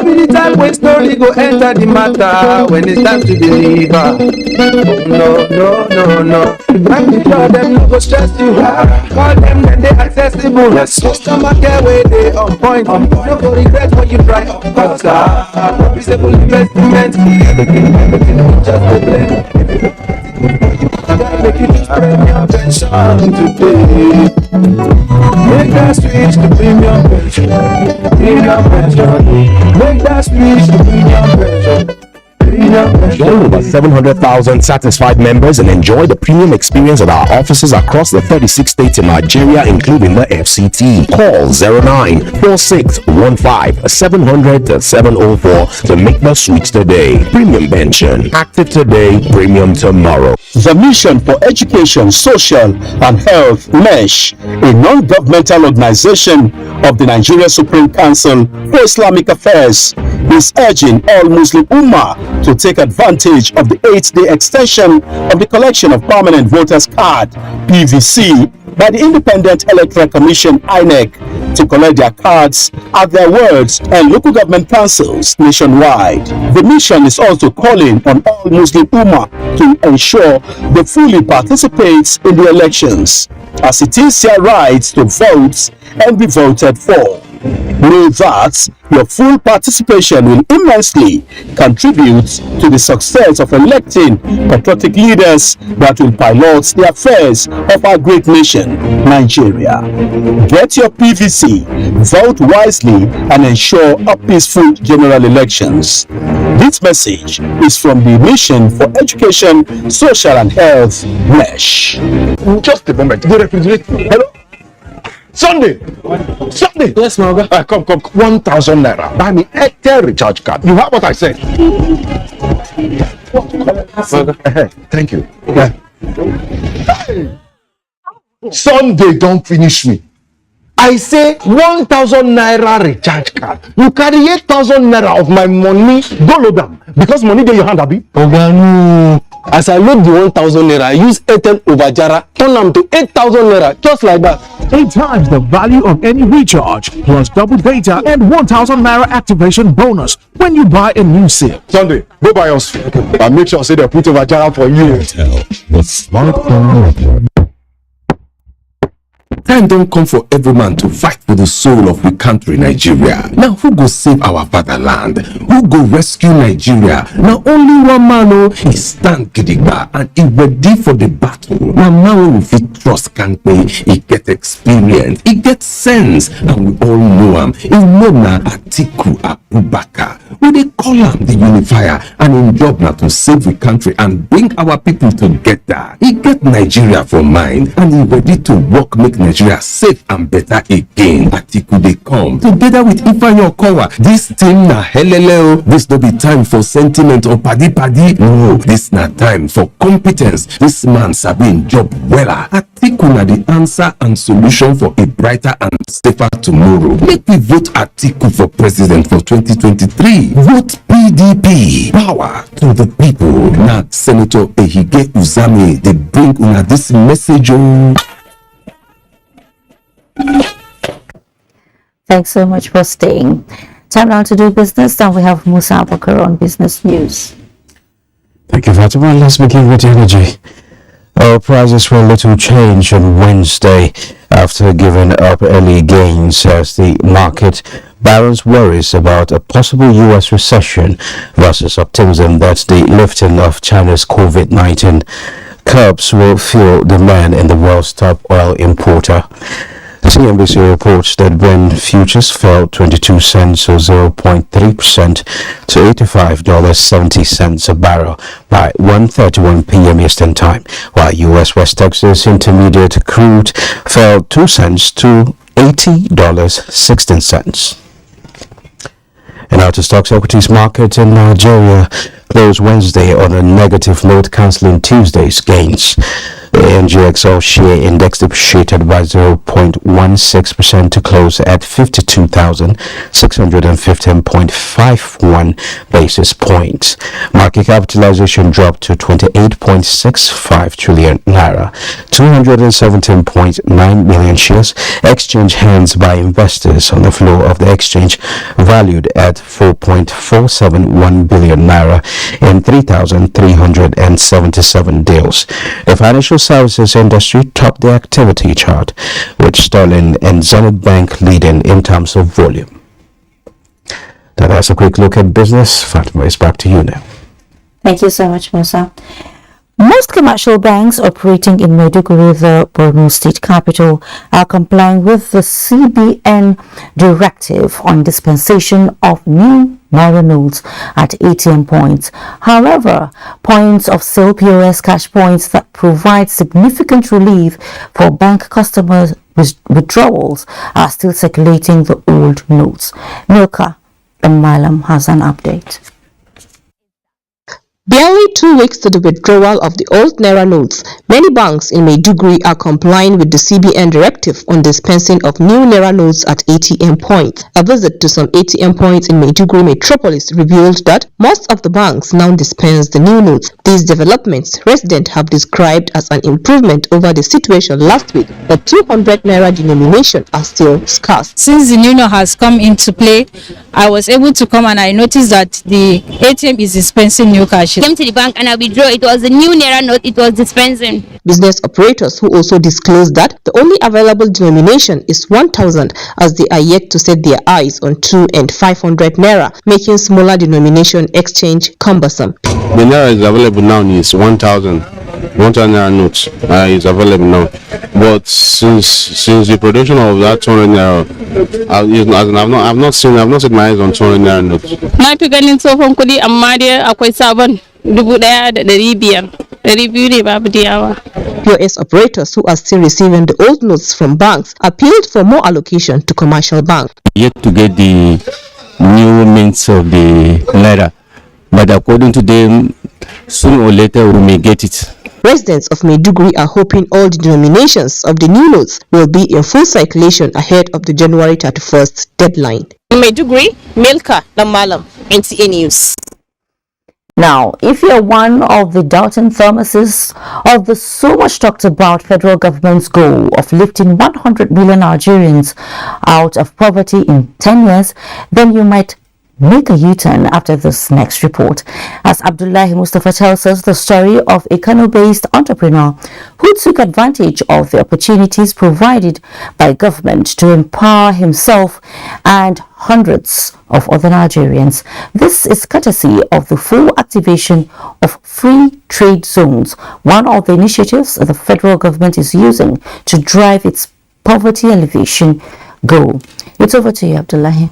be the time when story go enter the matter when it's time to deliver. No. Make me sure them no go stress you. Call them when they accessible. Customer care wey dey on point. No go regret when you try up faster. Profitable investment. Everything just go blend. Make you just premium pension today. Make that switch to premium pension. Make that switch to premium pension. Join over 700,000 satisfied members and enjoy the premium experience at our offices across the 36 states in Nigeria, including the FCT. Call 094615-700-704 to make the switch today. Premium pension. Active today, premium tomorrow. The Mission for Education, Social and Health, MESH, a non-governmental organization of the Nigerian Supreme Council for Islamic Affairs, is urging all Muslim Ummah to take advantage of the 8-day extension of the collection of permanent voters card (PVC) by the Independent Electoral Commission (INEC) to collect their cards at their wards and local government councils nationwide. The mission is also calling on all Muslim Ummah to ensure they fully participate in the elections, as it is their right to vote and be voted for. Know that your full participation will immensely contribute to the success of electing patriotic leaders that will pilot the affairs of our great nation, Nigeria. Get your PVC, vote wisely, and ensure a peaceful general elections. This message is from the Mission for Education, Social and Health, MESH. Just a moment. The refrigerator. Hello? Sunday. Yes, my guy. Come. 1,000 naira. Buy me Airtel recharge card. You have what I said. Thank you. Yeah. Hey. Sunday don't finish me. I say 1,000 naira recharge card. You carry 8,000 naira of my money. Go load them because money in your hand, Abi. Oganu. As I load the 1,000 naira, I use Airtel Ovajara, turn them to 8,000 naira, just like that. 8 times the value of any recharge, plus double data and 1,000 naira activation bonus when you buy a new SIM. Sunday, go buy us. And make sure say they put Ovajara for you. Airtel, the smartphone network. Time don't come for every man to fight for the soul of the country, Nigeria. Now, who go save our fatherland? Who go rescue Nigeria? Now, only one man, he stand gidigba and he ready for the battle. Now, man, we fit trust Kanpe, he get experience, he get sense, and we all know him. His name na Atiku Abubakar. We dey call him the unifier, and his job now to save the country and bring our people together. He get Nigeria for mind, and he ready to work make Nigeria safe and better again. Atiku dey come together with Ifeanyi Okowa. This team na helele. This no be time for sentiment or padi. No, this na time for competence. This man sabi him job wella. Atiku na the answer and solution for a brighter and safer tomorrow. Make we vote Atiku for president for 2023. Vote PDP. Power to the people. Na Senator Ehige Uzame dey bring una this message. Thanks so much for staying. Time now to do business, and we have Musa Abakar on business news. Thank you, Fatima. Let's begin with energy. Oil prices were little changed on Wednesday after giving up early gains as the market balanced worries about a possible U.S. recession versus optimism that the lifting of China's COVID-19 curbs will fuel demand in the world's top oil importer. CNBC reports that Brent futures fell 22 cents or 0.3% to $85.70 a barrel by 1:31 p.m. Eastern Time, while U.S. West Texas Intermediate crude fell 2 cents to $80.16. And now to stocks equities market in Nigeria closed Wednesday on a negative note, cancelling Tuesday's gains. The NGX all-share index depreciated by 0.16% to close at 52,615.51 basis points. Market capitalization dropped to 28.65 trillion naira. 217.9 million shares exchanged hands by investors on the floor of the exchange, valued at 4.471 billion naira in 3,377 deals. The financial services industry topped the activity chart, with Sterling and Zenith Bank leading in terms of volume. That's a quick look at business. Fatima, is back to you now. Thank you so much, Musa. Most commercial banks operating in Maiduguri, the Borno state capital, are complying with the CBN directive on dispensation of new Naira notes at ATM points. However, points of sale POS cash points that provide significant relief for bank customers' withdrawals are still circulating the old notes. Milka Malam has an update. Barely 2 weeks to the withdrawal of the old Naira notes, many banks in Maiduguri are complying with the CBN directive on dispensing of new Naira notes at ATM points. A visit to some ATM points in Maiduguri metropolis revealed that most of the banks now dispense the new notes. These developments, residents have described as an improvement over the situation last week, but 200 Naira denomination are still scarce. Since the new note has come into play, I was able to come and I noticed that the ATM is dispensing new cash. Came to the bank and I withdraw. It was a new Naira note. It was dispensing. Business operators who also disclosed that the only available denomination is 1,000, as they are yet to set their eyes on 200 and 500 Naira, making smaller denomination exchange cumbersome. The Naira is available now is 1,000 Naira notes is available now, but since the production of that 200 Naira, I've not set my eyes on 200 Naira notes. Na fi ganin tsohon kuɗi amma dai akwai sabon 1,500 ne babu da yawa. POS operators who are still receiving the old notes from banks appealed for more allocation to commercial banks. Yet to get the new mints of the Naira, but according to them, sooner or later we may get it. Residents of Maiduguri are hoping all the denominations of the new notes will be in full circulation ahead of the January 31st deadline. Maiduguri, Milka Malam, NTA News. Now, if you're one of the doubting thermoses of the so much talked about federal government's goal of lifting 100 million Nigerians out of poverty in 10 years, then you might make a U-turn after this next report, as Abdullahi Mustafa tells us the story of a Kano-based entrepreneur who took advantage of the opportunities provided by government to empower himself and hundreds of other Nigerians. This is courtesy of the full activation of free trade zones, one of the initiatives the federal government is using to drive its poverty alleviation goal. It's over to you, Abdullahi.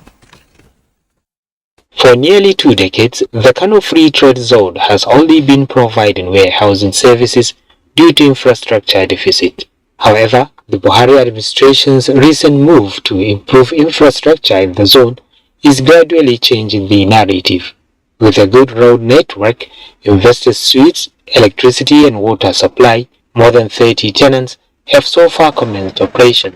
For nearly 2 decades, the Kano Free Trade Zone has only been providing warehousing services due to infrastructure deficit. However, the Buhari administration's recent move to improve infrastructure in the zone is gradually changing the narrative. With a good road network, investor suites, electricity and water supply, more than 30 tenants have so far commenced operation.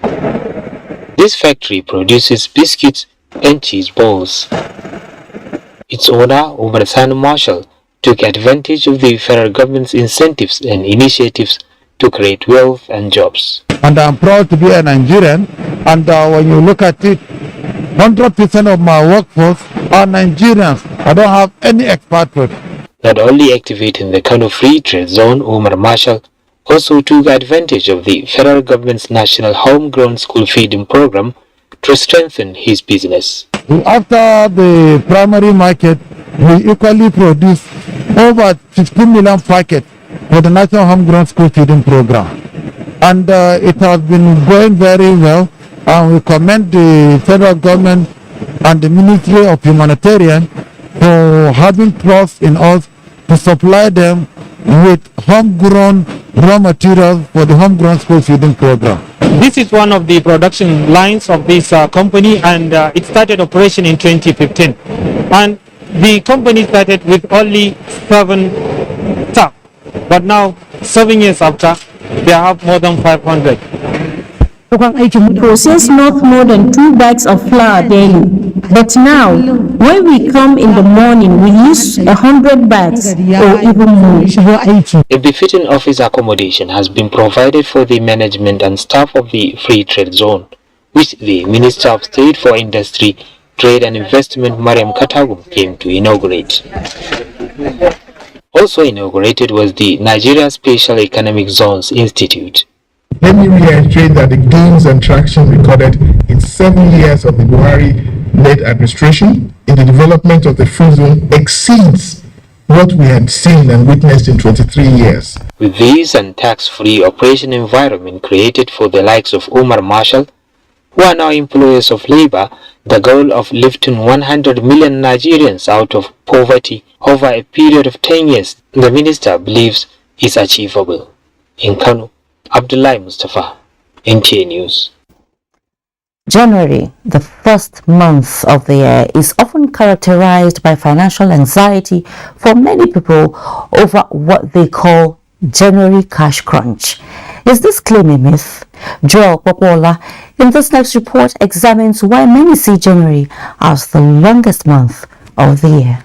This factory produces biscuits and cheese balls. Its owner, Umar Sani Marshall, took advantage of the federal government's incentives and initiatives to create wealth and jobs. And I'm proud to be a Nigerian, and when you look at it, 100% of my workforce are Nigerians. I don't have any expatriates. Not only activating the Kano Free Trade Zone, Omar Marshall also took advantage of the federal government's national homegrown school feeding program to strengthen his business. After the primary market, we equally produce over 15 million packets for the national homegrown school feeding program. And it has been going very well. And we commend the federal government and the Ministry of Humanitarian for having trust in us to supply them with homegrown raw materials for the homegrown school feeding program. This is one of the production lines of this company, and it started operation in 2015. And the company started with only 7 staff, but now 7 years after, they have more than 500. We process not more than 2 bags of flour daily. But now, when we come in the morning, we use 100 bags or even more. A befitting office accommodation has been provided for the management and staff of the Free Trade Zone, which the Minister of State for Industry, Trade and Investment, Mariam Katagum, came to inaugurate. Also inaugurated was the Nigeria Special Economic Zones Institute. Let me reiterate that the gains and traction recorded in 7 years of the Buhari-led administration in the development of the free zone exceeds what we had seen and witnessed in 23 years. With this and tax-free operation environment created for the likes of Omar Marshall, who are now employers of labor, the goal of lifting 100 million Nigerians out of poverty over a period of 10 years, the minister believes is achievable. In Kano, Abdullahi Mustafa, NTA News. January, the first month of the year, is often characterized by financial anxiety for many people over what they call January cash crunch. Is this claim a myth? Joel Popola in this next report examines why many see January as the longest month of the year.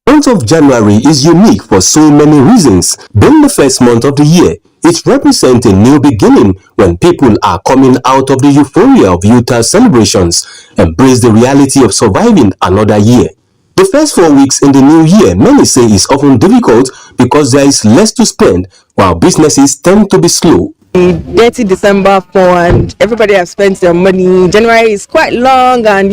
The month of January is unique for so many reasons. Being the first month of the year, it represents a new beginning when people are coming out of the euphoria of Utah celebrations, embrace the reality of surviving another year. The first 4 weeks in the new year, many say, is often difficult because there is less to spend, while businesses tend to be slow. Dirty December and everybody has spent their money. January is quite long, and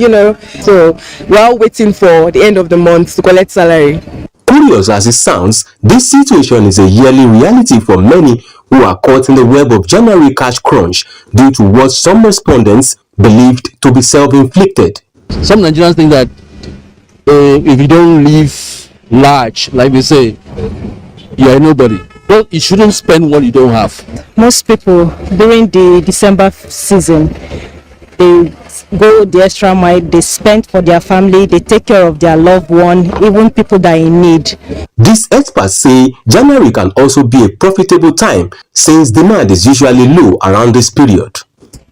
so we're all waiting for the end of the month to collect salary. Curious as it sounds, this situation is a yearly reality for many who are caught in the web of January cash crunch due to what some respondents believed to be self-inflicted. Some Nigerians think that if you don't live large, like we say, you are nobody. Well, you shouldn't spend what you don't have. Most people during the December season, they go the extra mile, they spend for their family, they take care of their loved one, even people that are in need. These experts say January can also be a profitable time since demand is usually low around this period.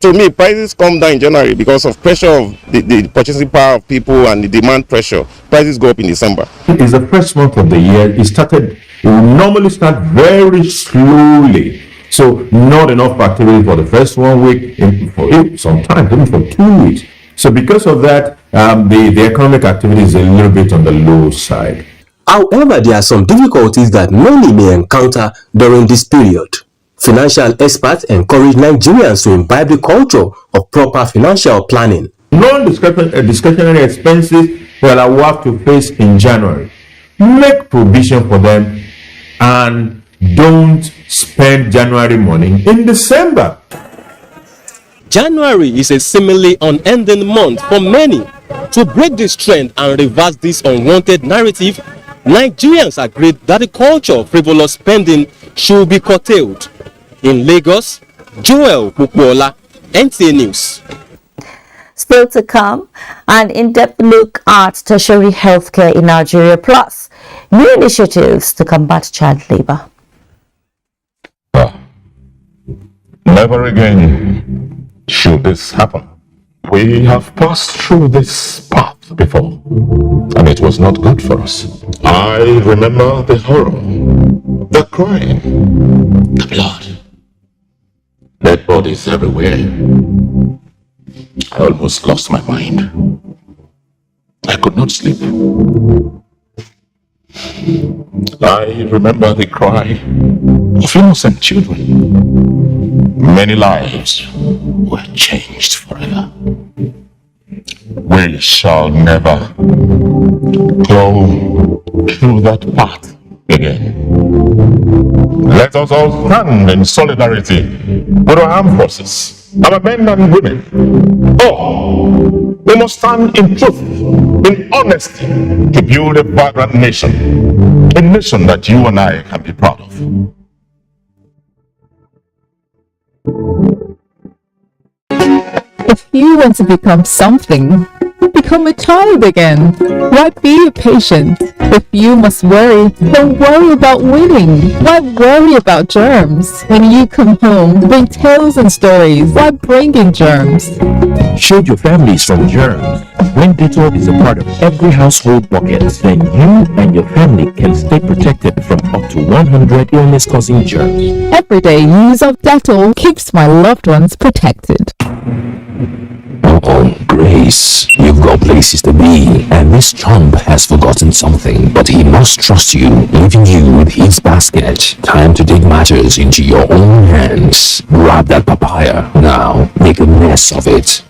To me, prices come down in January because of pressure of the purchasing power of people and the demand pressure. Prices go up in December. It's the first month of the year. It will normally start very slowly. So not enough activity for the first 1 week, sometimes even for 2 weeks. So because of that, the economic activity is a little bit on the low side. However, there are some difficulties that many may encounter during this period. Financial experts encourage Nigerians to imbibe the culture of proper financial planning. Non-discretionary expenses that I will have to face in January. Make provision for them and don't spend January money in December. January is a seemingly unending month for many. To break this trend and reverse this unwanted narrative, Nigerians agreed that the culture of frivolous spending should be curtailed. In Lagos, Joel Popola, NTA News. Still to come, an in-depth look at tertiary healthcare in Nigeria, plus new initiatives to combat child labor. Never again should this happen. We have passed through this path before, and it was not good for us. I remember the horror, the crime, the blood, dead bodies everywhere. I almost lost my mind. I could not sleep. I remember the cry of innocent children. Many lives were changed forever. We shall never go through that path again. Let us all stand in solidarity with our armed forces, our men and women. Oh, we must stand in truth, in honesty, to build a vibrant nation. A nation that you and I can be proud of. If you want to become something, become a child again. Why be patient? If you must worry, don't worry about winning. Why worry about germs? When you come home, bring tales and stories. Why bring in germs? Shield your families from germs. When Dettol is a part of every household bucket, then you and your family can stay protected from up to 100 illness-causing germs. Everyday use of Dettol keeps my loved ones protected. Oh, Grace, you've got places to be, and this chump has forgotten something, but he must trust you, leaving you with his basket. Time to take matters into your own hands. Grab that papaya. Now, make a mess of it.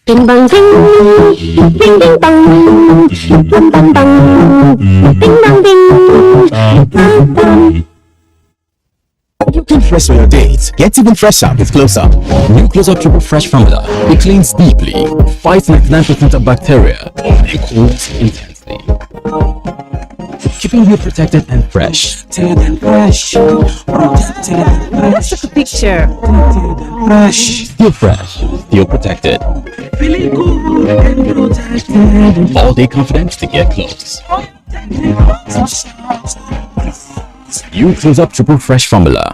Ding bang ding, ding ding bang, bang bang bang, ding bang ding, bang bang. Looking fresh for your date? Get even fresher with Close Up. New Close Up Triple Fresh formula. It cleans deeply, fights 99% of bacteria, and cools intensely, keeping you protected and fresh. Protected and fresh. Protected and fresh. Let's take a picture. Protected and fresh. Still fresh, still protected. Feeling cool and protected. All day confidence to get close. New Close Up Triple Fresh formula.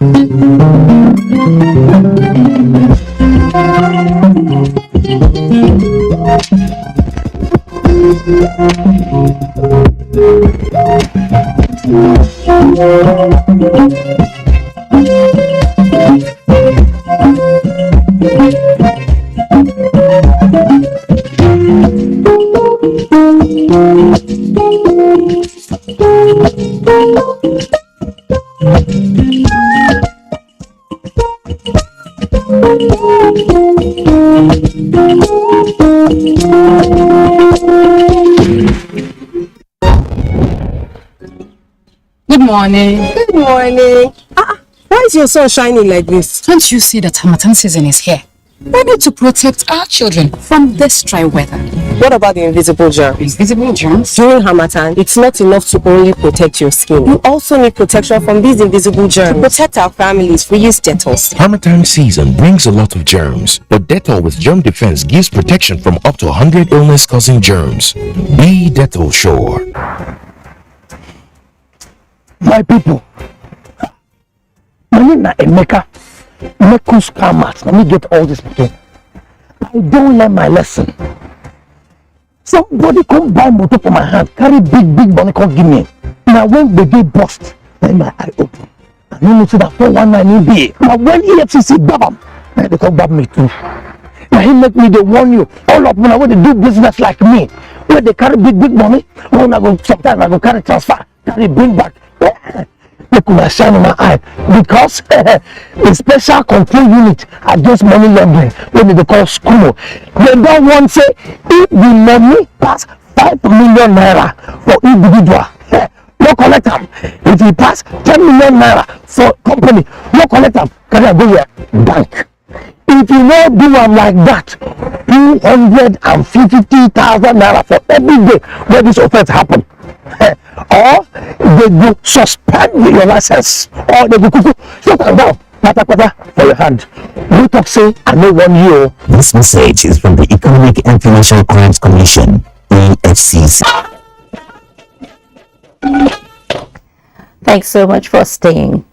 Good morning. Good morning. Why is your sun shining like this? Can't you see that Harmattan season is here? We need to protect our children from this dry weather. What about the invisible germs? Invisible germs? During Harmattan, it's not enough to only protect your skin. You also need protection from these invisible germs. To protect our families, we use Dettol. Harmattan season brings a lot of germs, but Dettol with Germ Defense gives protection from up to 100 illness-causing germs. Be Dettol sure. My people, my name is Emeka. Mekus Kamat. Let me get all this again. I don't learn my lesson. Somebody come buy motor for my hand, carry big money, come give me. Now when the day bust, then my eye open. I don't know that 419 in be. Now when EFCC bab they come bab me too. Now he make me they warn you. All of them when they do business like me, where they carry big money, when I go sometimes I go carry transfer, carry bring back. They could have shine in my eye because the special control unit against money laundering, when they call school, they don't want to say if the money pass 5 million naira for individual, no collect them. If it pass 10 million naira for company, no collect them. Can I go here? Bank. If you not do them like that, 250,000 naira for every day where this offense happen. Or they go suspend your license, or they go shut them down, pata for your hand. You talk say I know one year. This message is from the Economic and Financial Crimes Commission, EFCC. Thanks so much for staying.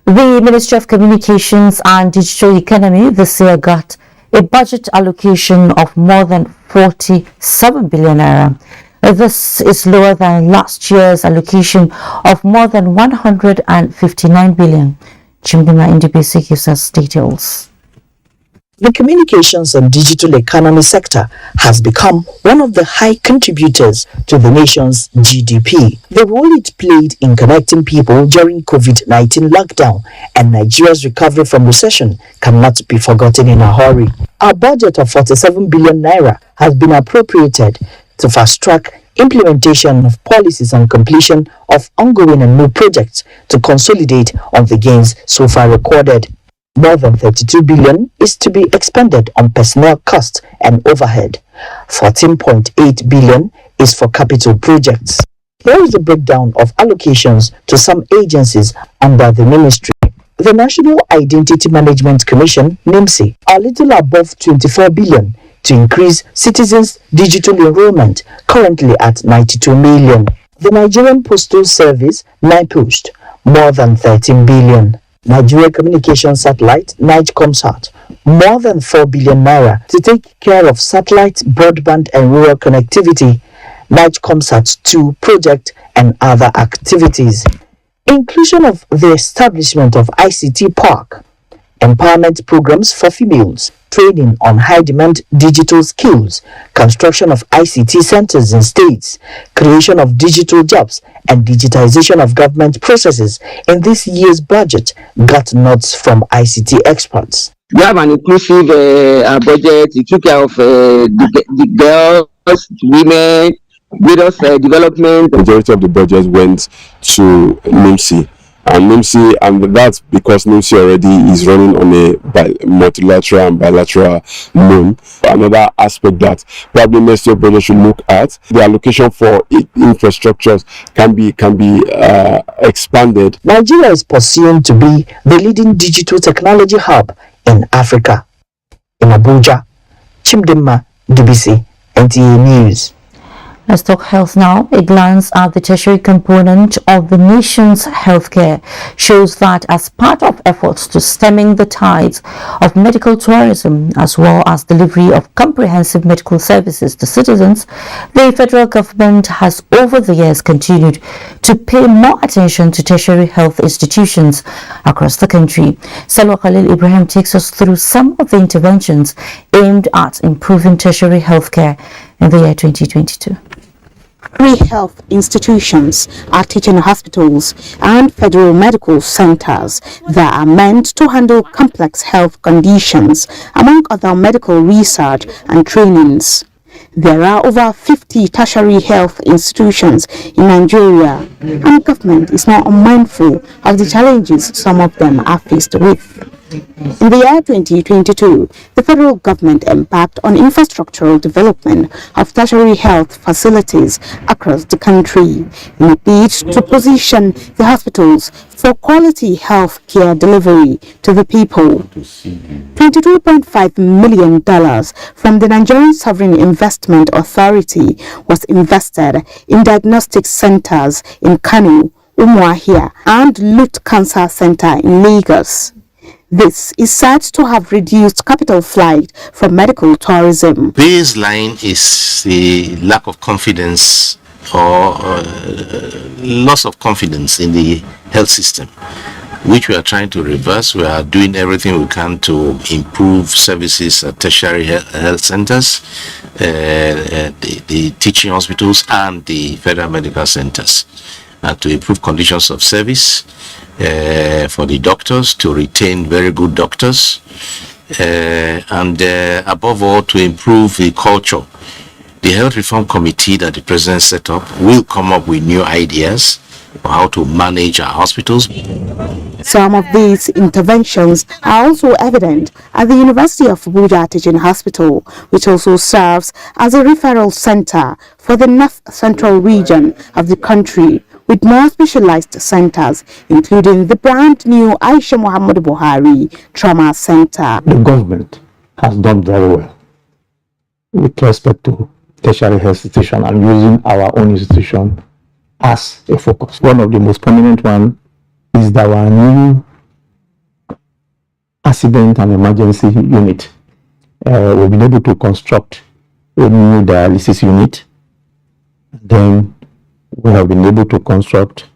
The Ministry of Communications and Digital Economy this year got a budget allocation of more than 47 billion naira. This is lower than last year's allocation of more than 159 billion. Chimdima NDBC gives us details. The communications and digital economy sector has become one of the high contributors to the nation's GDP. The role it played in connecting people during COVID-19 lockdown and Nigeria's recovery from recession cannot be forgotten in a hurry. A budget of 47 billion naira has been appropriated to fast-track implementation of policies and completion of ongoing and new projects to consolidate on the gains so far recorded. More than 32 billion is to be expended on personnel costs and overhead. 14.8 billion is for capital projects. Here is the breakdown of allocations to some agencies under the ministry. The National Identity Management Commission, NIMC, a little above 24 billion to increase citizens' digital enrollment, currently at 92 million. The Nigerian Postal Service, NIPOST, more than 13 billion. Nigeria Communication Satellite, NIGCOMSAT, more than 4 billion naira to take care of satellite, broadband and rural connectivity, NIGCOMSAT 2 project and other activities. Inclusion of the establishment of ICT Park, empowerment programs for females, training on high-demand digital skills, construction of ICT centers in states, creation of digital jobs, and digitization of government processes in this year's budget got nods from ICT experts. We have an inclusive budget. It took care of the girls, women, various development. The majority of the budget went to NIMC. And that's because NIMC already is running on a multilateral and bilateral loan. Another aspect that probably next year budget should look at, the allocation for infrastructures can be expanded. Nigeria is pursuing to be the leading digital technology hub in Africa. In Abuja, Chimdima, DBC, NTA News. Let's talk health now. A glance at the tertiary component of the nation's healthcare shows that as part of efforts to stemming the tides of medical tourism as well as delivery of comprehensive medical services to citizens, the federal government has over the years continued to pay more attention to tertiary health institutions across the country. Salwa Khalil Ibrahim takes us through some of the interventions aimed at improving tertiary healthcare in the year 2022. Health institutions are teaching hospitals and federal medical centers that are meant to handle complex health conditions, among other medical research and trainings. There are over 50 tertiary health institutions in Nigeria, and government is not unmindful of the challenges some of them are faced with. In the year 2022, the federal government embarked on infrastructural development of tertiary health facilities across the country in a bid to position the hospitals for quality health care delivery to the people. $22.5 million from the Nigerian Sovereign Investment Authority was invested in diagnostic centers in Kano, Umuahia, and Lut Cancer Center in Lagos. This is said to have reduced capital flight from medical tourism. Baseline is the lack of confidence or loss of confidence in the health system, which we are trying to reverse. We are doing everything we can to improve services at tertiary health centers, the teaching hospitals and the federal medical centers, to improve conditions of service for the doctors, to retain very good doctors, and above all, to improve the culture. The Health Reform Committee that the President set up will come up with new ideas on how to manage our hospitals. Some of these interventions are also evident at the University of Abuja Teaching Hospital, which also serves as a referral center for the North Central region of the country, with more specialized centers, including the brand new Aisha Muhammad Buhari Trauma Center. The government has done very well with respect to tertiary health institution and using our own institution as a focus. One of the most prominent one is our new accident and emergency unit. We've been able to construct a new dialysis unit. Then we have been able to construct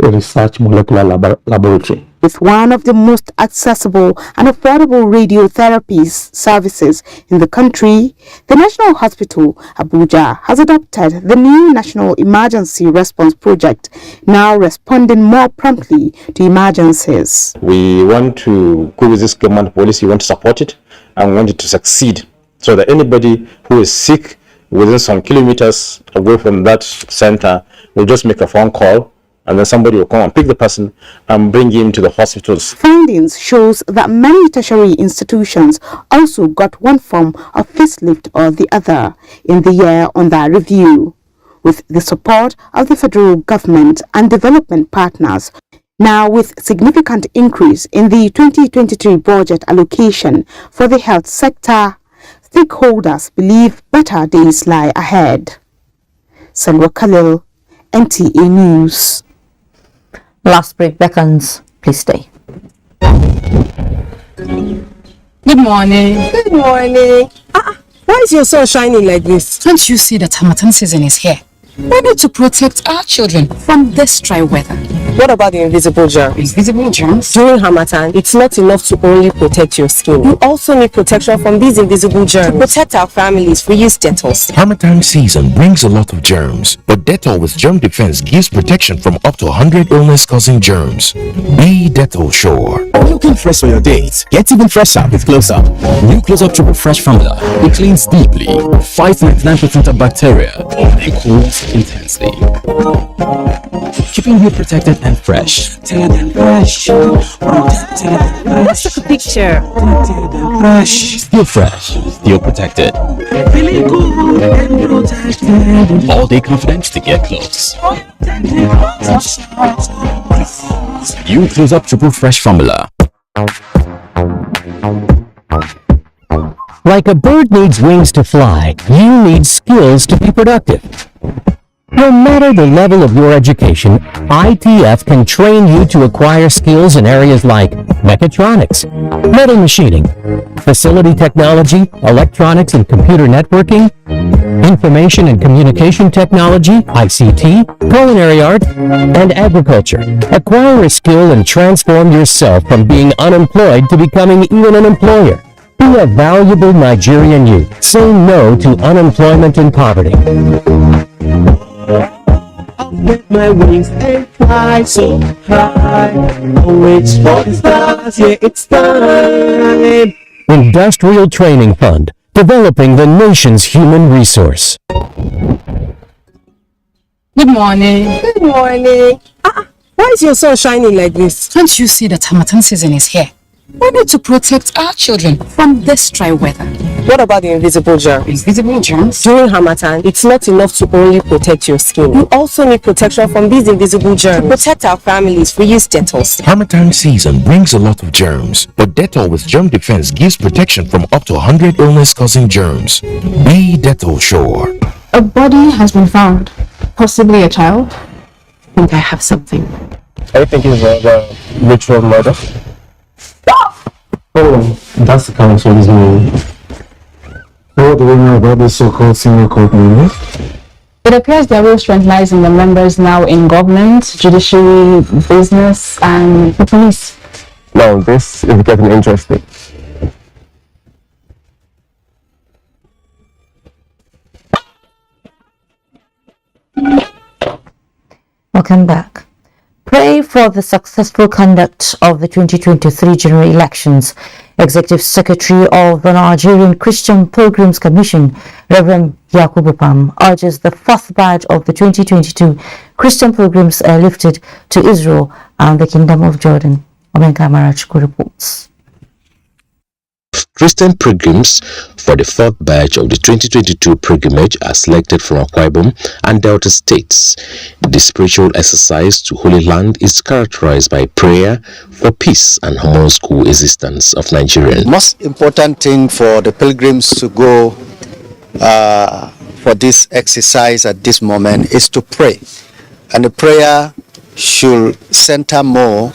research molecular laboratory. With one of the most accessible and affordable radiotherapy services in the country, the National Hospital, Abuja, has adopted the new National Emergency Response Project, now responding more promptly to emergencies. We want to go with this government policy, we want to support it, and we want it to succeed, so that anybody who is sick within some kilometers away from that center will just make a phone call, and then somebody will come and pick the person and bring him to the hospitals. Findings shows that many tertiary institutions also got one form of facelift or the other in the year under review. With the support of the federal government and development partners, now with significant increase in the 2023 budget allocation for the health sector, stakeholders believe better days lie ahead. Salwa Khalil, NTA News. Last break beckons. Please stay. Good morning. Good morning. Why is your sun shining like this? Can't you see that Hamatan season is here? We need to protect our children from this dry weather. What about the invisible germs? Invisible germs? During Harmattan, it's not enough to only protect your skin. You also need protection from these invisible germs. To protect our families, we use Dettol. Harmattan season brings a lot of germs, but Dettol with germ defense gives protection from up to 100 illness-causing germs. Be Dettol sure. Looking fresh for your dates? Get even fresher with Close Up. New Close Up Triple Fresh formula. It cleans deeply, fights 99% of bacteria, and cools intensely, keeping you protected and fresh. Let's take a picture. Still fresh, still protected. Feeling good and protected. All day confidence to get close. New Close Up Triple Fresh formula. Like a bird needs wings to fly, you need skills to be productive. No matter the level of your education, ITF can train you to acquire skills in areas like mechatronics, metal machining, facility technology, electronics and computer networking, information and communication technology, ICT, culinary art, and agriculture. Acquire a skill and transform yourself from being unemployed to becoming even an employer. Be a valuable Nigerian youth. Say no to unemployment and poverty. I'll get my wings and fly so high. Oh, it's for the stars, yeah, it's time. Industrial Training Fund, developing the nation's human resource. Good morning. Good morning. Why is your sun shining like this? Can't you see that Hamatan season is here? We need to protect our children from this dry weather. What about the invisible germs? Invisible germs? During Harmattan, it's not enough to only protect your skin. You also need protection from these invisible germs. To protect our families, we use Dettol. Harmattan season brings a lot of germs, but Dettol with germ defense gives protection from up to 100 illness-causing germs. Be Dettol sure. A body has been found, possibly a child. I think I have something. I think it's a ritual murder. Oh, that's the council's name. What do we know about this so-called single court meeting? It appears their real strength lies in the members now in government, judiciary, business, and the police. Now, this is getting interesting. Welcome back. Pray for the successful conduct of the 2023 general elections. Executive Secretary of the Nigerian Christian Pilgrims Commission, Reverend Yakubu Pam, urges the fourth batch of the 2022 Christian pilgrims airlifted to Israel and the Kingdom of Jordan. Omenka Marachku reports. Christian pilgrims for the fourth batch of the 2022 pilgrimage are selected from Akwa Ibom and Delta states. The spiritual exercise to Holy Land is characterized by prayer for peace and harmonious coexistence of Nigerians. The most important thing for the pilgrims to go for this exercise at this moment is to pray. And the prayer should center more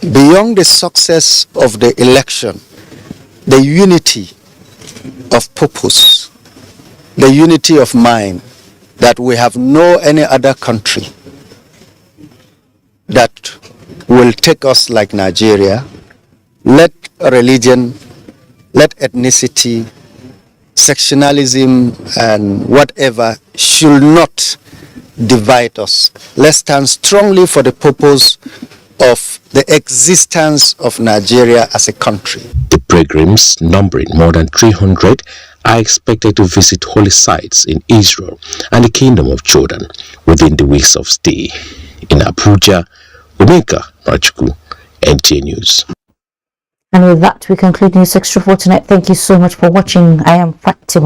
beyond the success of the election. The unity of purpose, the unity of mind, that we have no any other country that will take us like Nigeria. Let religion, let ethnicity, sectionalism, and whatever should not divide us. Let's stand strongly for the purpose of the existence of Nigeria as a country. The pilgrims, numbering more than 300, are expected to visit holy sites in Israel and the Kingdom of Jordan within the weeks of stay. In Abuja, Omeka Machuku, NTA News. And with that, we conclude News Extra for tonight. Thank you so much for watching. I am Fatima.